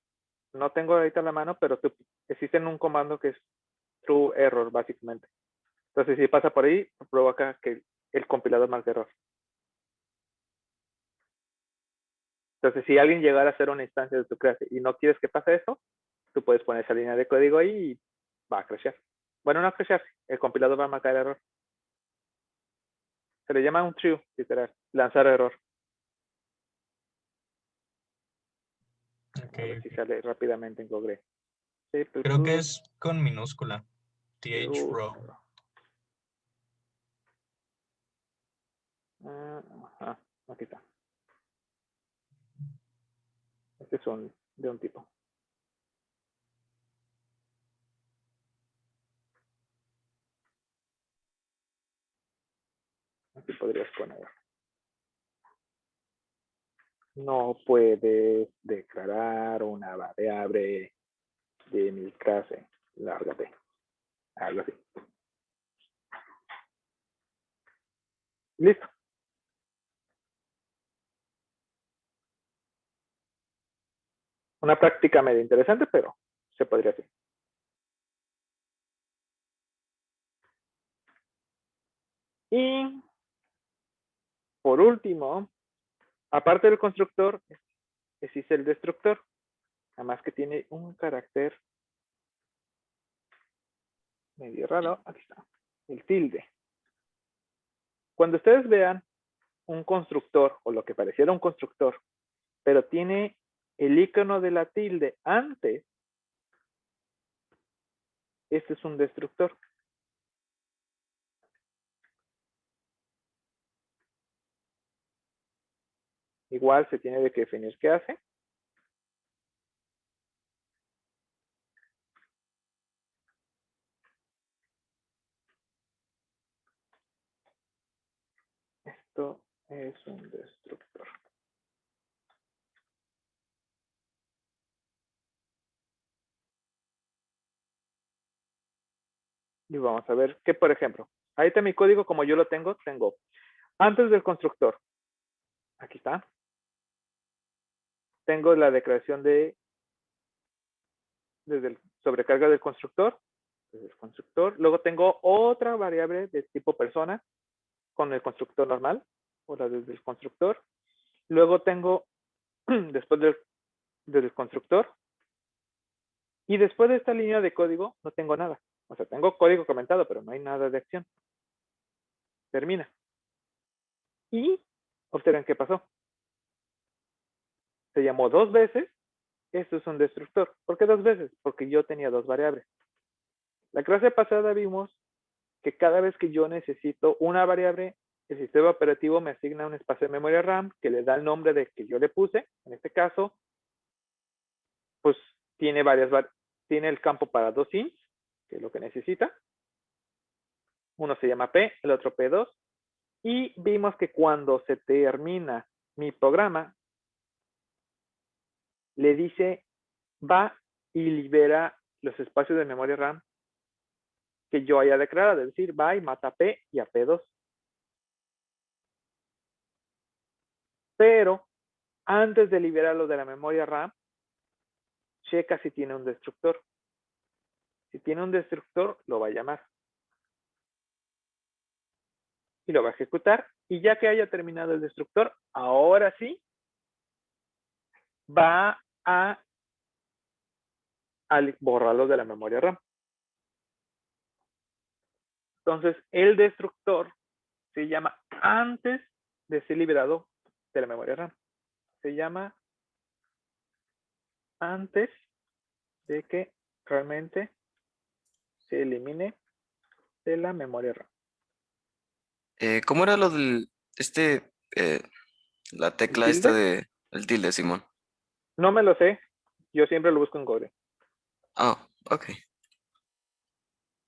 no tengo ahorita en la mano, pero existe un comando que es true error, básicamente. Entonces, si pasa por ahí, provoca que el compilador marque error. Entonces, si alguien llegara a hacer una instancia de tu clase y no quieres que pase eso, tú puedes poner esa línea de código ahí y va a crashear. Bueno, no a crashear, el compilador va a marcar error. Se le llama un true, literal, lanzar error. Ok, A ver si ok. sale rápidamente en Google. Creo que es con minúscula. throw. Ajá, aquí está. Este es de un tipo. Aquí podrías poner. No puedes declarar una variable de mi clase. Lárgate. Algo así. Listo. Una práctica medio interesante, pero se podría hacer. Y por último, aparte del constructor, existe el destructor. Además que tiene un carácter medio raro. Aquí está. El tilde. Cuando ustedes vean un constructor o lo que pareciera un constructor, pero tiene el icono de la tilde antes, este es un destructor. Igual se tiene que definir qué hace. Esto es un destructor. Y vamos a ver que, por ejemplo, ahí está mi código como yo lo tengo. Tengo antes del constructor. Aquí está. Tengo la declaración desde el sobrecarga del constructor. Desde el constructor. Luego tengo otra variable de tipo persona con el constructor normal. O la desde el constructor. Luego tengo después del constructor. Y después de esta línea de código no tengo nada. O sea, tengo código comentado, pero no hay nada de acción. Termina. Y observen qué pasó. Se llamó dos veces. Esto es un destructor. ¿Por qué dos veces? Porque yo tenía dos variables. La clase pasada vimos que cada vez que yo necesito una variable, el sistema operativo me asigna un espacio de memoria RAM que le da el nombre de que yo le puse. En este caso, pues tiene tiene el campo para dos ints, que es lo que necesita. Uno se llama P, el otro P2. Y vimos que cuando se termina mi programa, le dice, va y libera los espacios de memoria RAM que yo haya declarado, es decir, va y mata a P y a P2. Pero antes de liberarlo de la memoria RAM, checa si tiene un destructor. Si tiene un destructor, lo va a llamar. Y lo va a ejecutar. Y ya que haya terminado el destructor, ahora sí, va a borrarlo de la memoria RAM. Entonces, el destructor se llama antes de ser liberado de la memoria RAM. Se llama antes de que realmente se elimine de la memoria RAM. ¿Cómo era lo del, la tecla esta tilde? de, el tilde, Simón? No me lo sé. Yo siempre lo busco en Google. Ah, ok.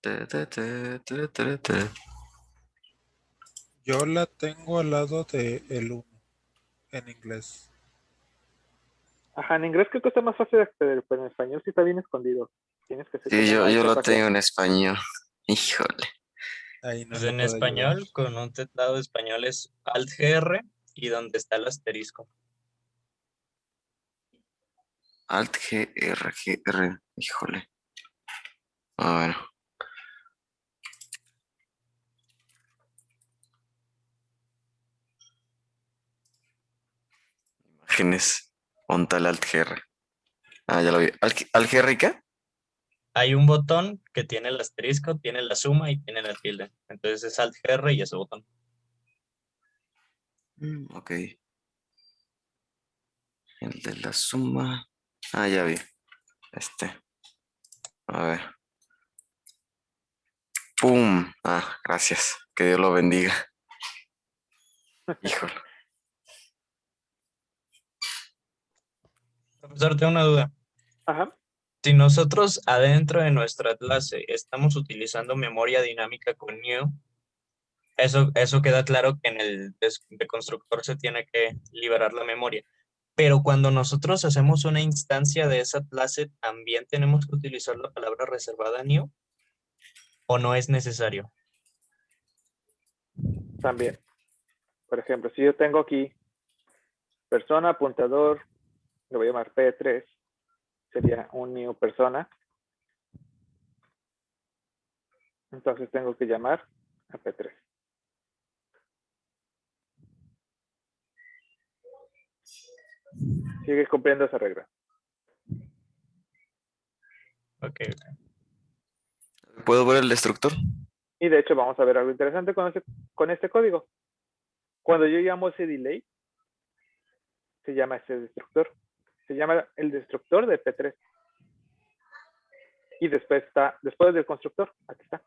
Te, te, te, te. Yo la tengo al lado de el 1 en inglés. Ajá, en inglés creo que está más fácil de acceder, pero en español sí está bien escondido. Tienes que hacer Sí, como una yo lo observación. tengo en español. Híjole. Ahí no Pues le en puedo ayudar. español, con un teclado español es Alt-GR y donde está el asterisco. Alt G R G R. Híjole. A ver. Imágenes. Ontal Alt G R. Ah, ya lo vi. ¿Alt G R y qué? Hay un botón que tiene el asterisco, tiene la suma y tiene la tilde. Entonces es Alt-GR y ese botón. Ok. El de la suma. Ah, ya vi. A ver. ¡Pum! Ah, gracias. Que Dios lo bendiga. Híjole. Profesor, tengo una duda. Ajá. Si nosotros adentro de nuestra clase estamos utilizando memoria dinámica con new, eso queda claro que en el deconstructor se tiene que liberar la memoria. Pero cuando nosotros hacemos una instancia de esa clase, ¿también tenemos que utilizar la palabra reservada new? ¿O no es necesario? También. Por ejemplo, si yo tengo aquí persona, apuntador, le voy a llamar P3, sería un new persona. Entonces tengo que llamar a P3. Sigue cumpliendo esa regla. Ok. ¿Puedo ver el destructor? Y de hecho vamos a ver algo interesante con este código. Cuando yo llamo ese delay, se llama ese destructor. Se llama el destructor de P3. Y después del constructor, aquí está.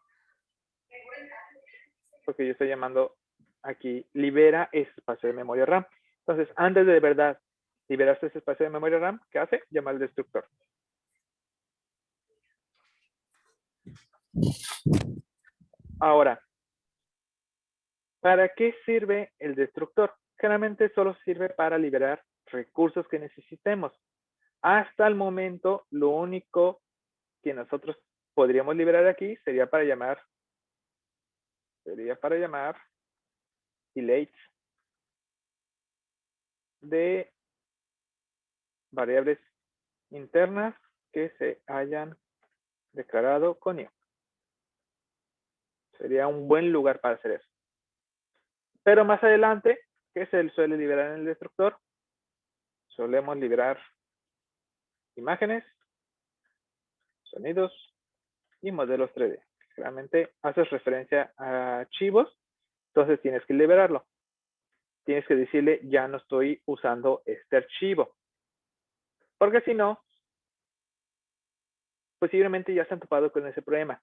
Porque yo estoy llamando aquí, libera ese espacio de memoria RAM. Entonces, antes de verdad liberarse ese espacio de memoria RAM, ¿qué hace? Llama al destructor. Ahora, ¿para qué sirve el destructor? Generalmente solo sirve para liberar recursos que necesitemos. Hasta el momento, lo único que nosotros podríamos liberar aquí sería para llamar delays de variables internas que se hayan declarado con new. Sería un buen lugar para hacer eso. Pero más adelante, ¿qué se suele liberar en el destructor? Solemos liberar imágenes, sonidos y modelos 3D. Realmente haces referencia a archivos, entonces tienes que liberarlo. Tienes que decirle, ya no estoy usando este archivo. Porque si no, posiblemente ya se han topado con ese problema.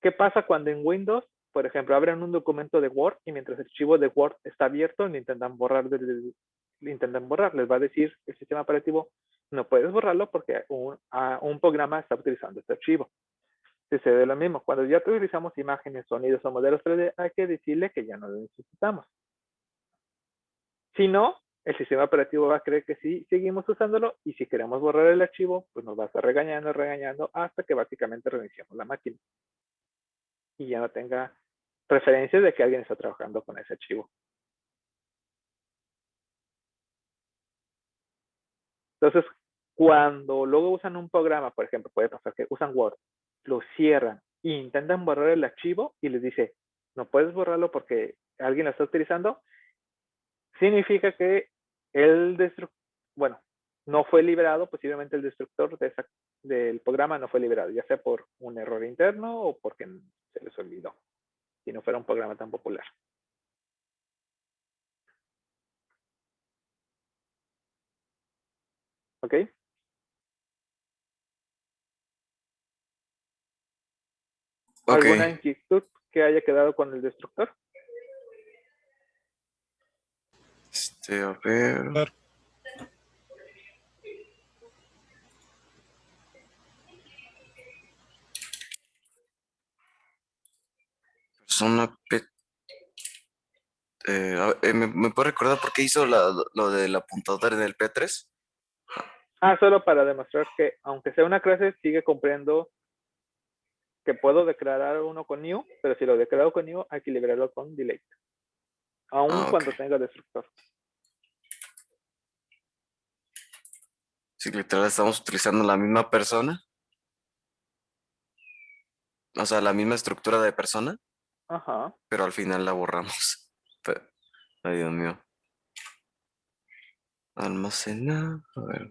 ¿Qué pasa cuando en Windows, por ejemplo, abren un documento de Word y mientras el archivo de Word está abierto, le intentan borrar? Les va a decir el sistema operativo, no puedes borrarlo porque un programa está utilizando este archivo. sucede lo mismo. Cuando ya utilizamos imágenes, sonidos o modelos 3D, hay que decirle que ya no lo necesitamos. Si no, el sistema operativo va a creer que sí seguimos usándolo, y si queremos borrar el archivo, pues nos va a estar regañando hasta que básicamente reiniciamos la máquina y ya no tenga referencias de que alguien está trabajando con ese archivo. Entonces, cuando luego usan un programa, por ejemplo, puede pasar que usan Word, lo cierran e intentan borrar el archivo y les dice, no puedes borrarlo porque alguien lo está utilizando, significa que el destructor, bueno, no fue liberado, posiblemente el destructor del programa no fue liberado, ya sea por un error interno o porque se les olvidó, si no fuera un programa tan popular. ¿Ok? ¿Alguna inquietud que haya quedado con el destructor? A ver. Persona ¿me puede recordar por qué hizo lo del apuntador en el P3? Solo para demostrar que aunque sea una clase, sigue cumpliendo que puedo declarar uno con new, pero si lo declaro con new, hay que liberarlo con delete. Aún cuando tenga destructor. Si literal estamos utilizando la misma persona. O sea, la misma estructura de persona. Ajá. Pero al final la borramos. Ay, Dios mío. Almacenar. A ver.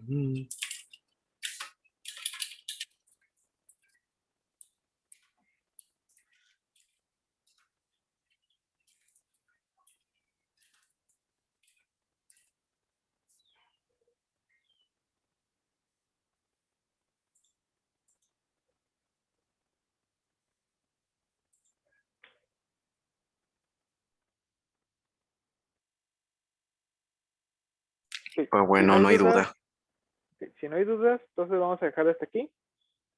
Sí. Pues bueno, no hay duda. Si no hay dudas, entonces vamos a dejar hasta aquí.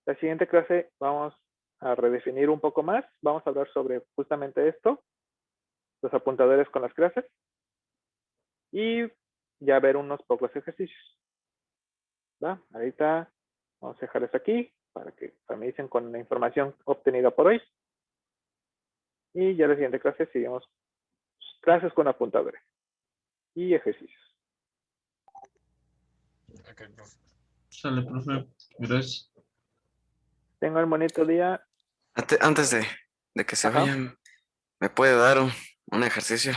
La siguiente clase vamos a redefinir un poco más. Vamos a hablar sobre justamente esto, los apuntadores con las clases, y ya ver unos pocos ejercicios. ¿Va? Ahorita vamos a dejar esto aquí para que familiaricen con la información obtenida por hoy. Y ya la siguiente clase seguimos clases con apuntadores y ejercicios. Ok, profe. Sale, profe. Gracias. Tengan un bonito día. Antes de que se vayan, ¿me puede dar un ejercicio?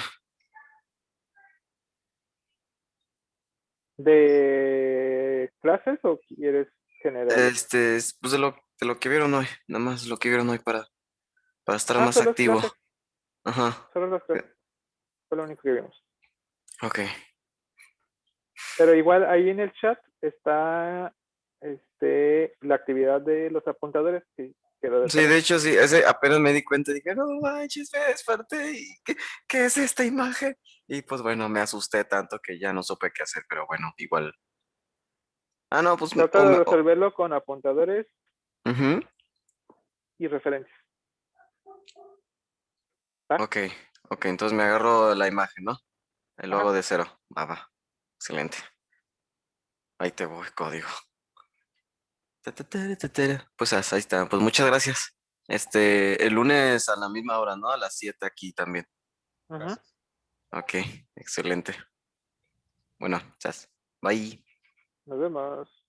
¿De clases o quieres general? Pues de lo que vieron hoy, nada más lo que vieron hoy para estar más solo activo. clases. Ajá. Solo las clases. Fue lo único que vimos. Ok. Pero igual ahí en el chat está la actividad de los apuntadores que quedó de Sí, de hecho, sí, ese apenas me di cuenta, dije, no manches, me desperté, y ¿qué es esta imagen? Y pues bueno, me asusté tanto que ya no supe qué hacer, pero bueno, igual. No, pues... Trata de resolverlo con apuntadores y referencias. Ok, entonces me agarro la imagen, ¿no? El logo de 0. Va. Excelente. Ahí te voy, código. Pues ahí está. Pues muchas gracias. El lunes a la misma hora, ¿no? A las 7 aquí también. Gracias. Ok, excelente. Bueno, chas. Bye. Nos vemos.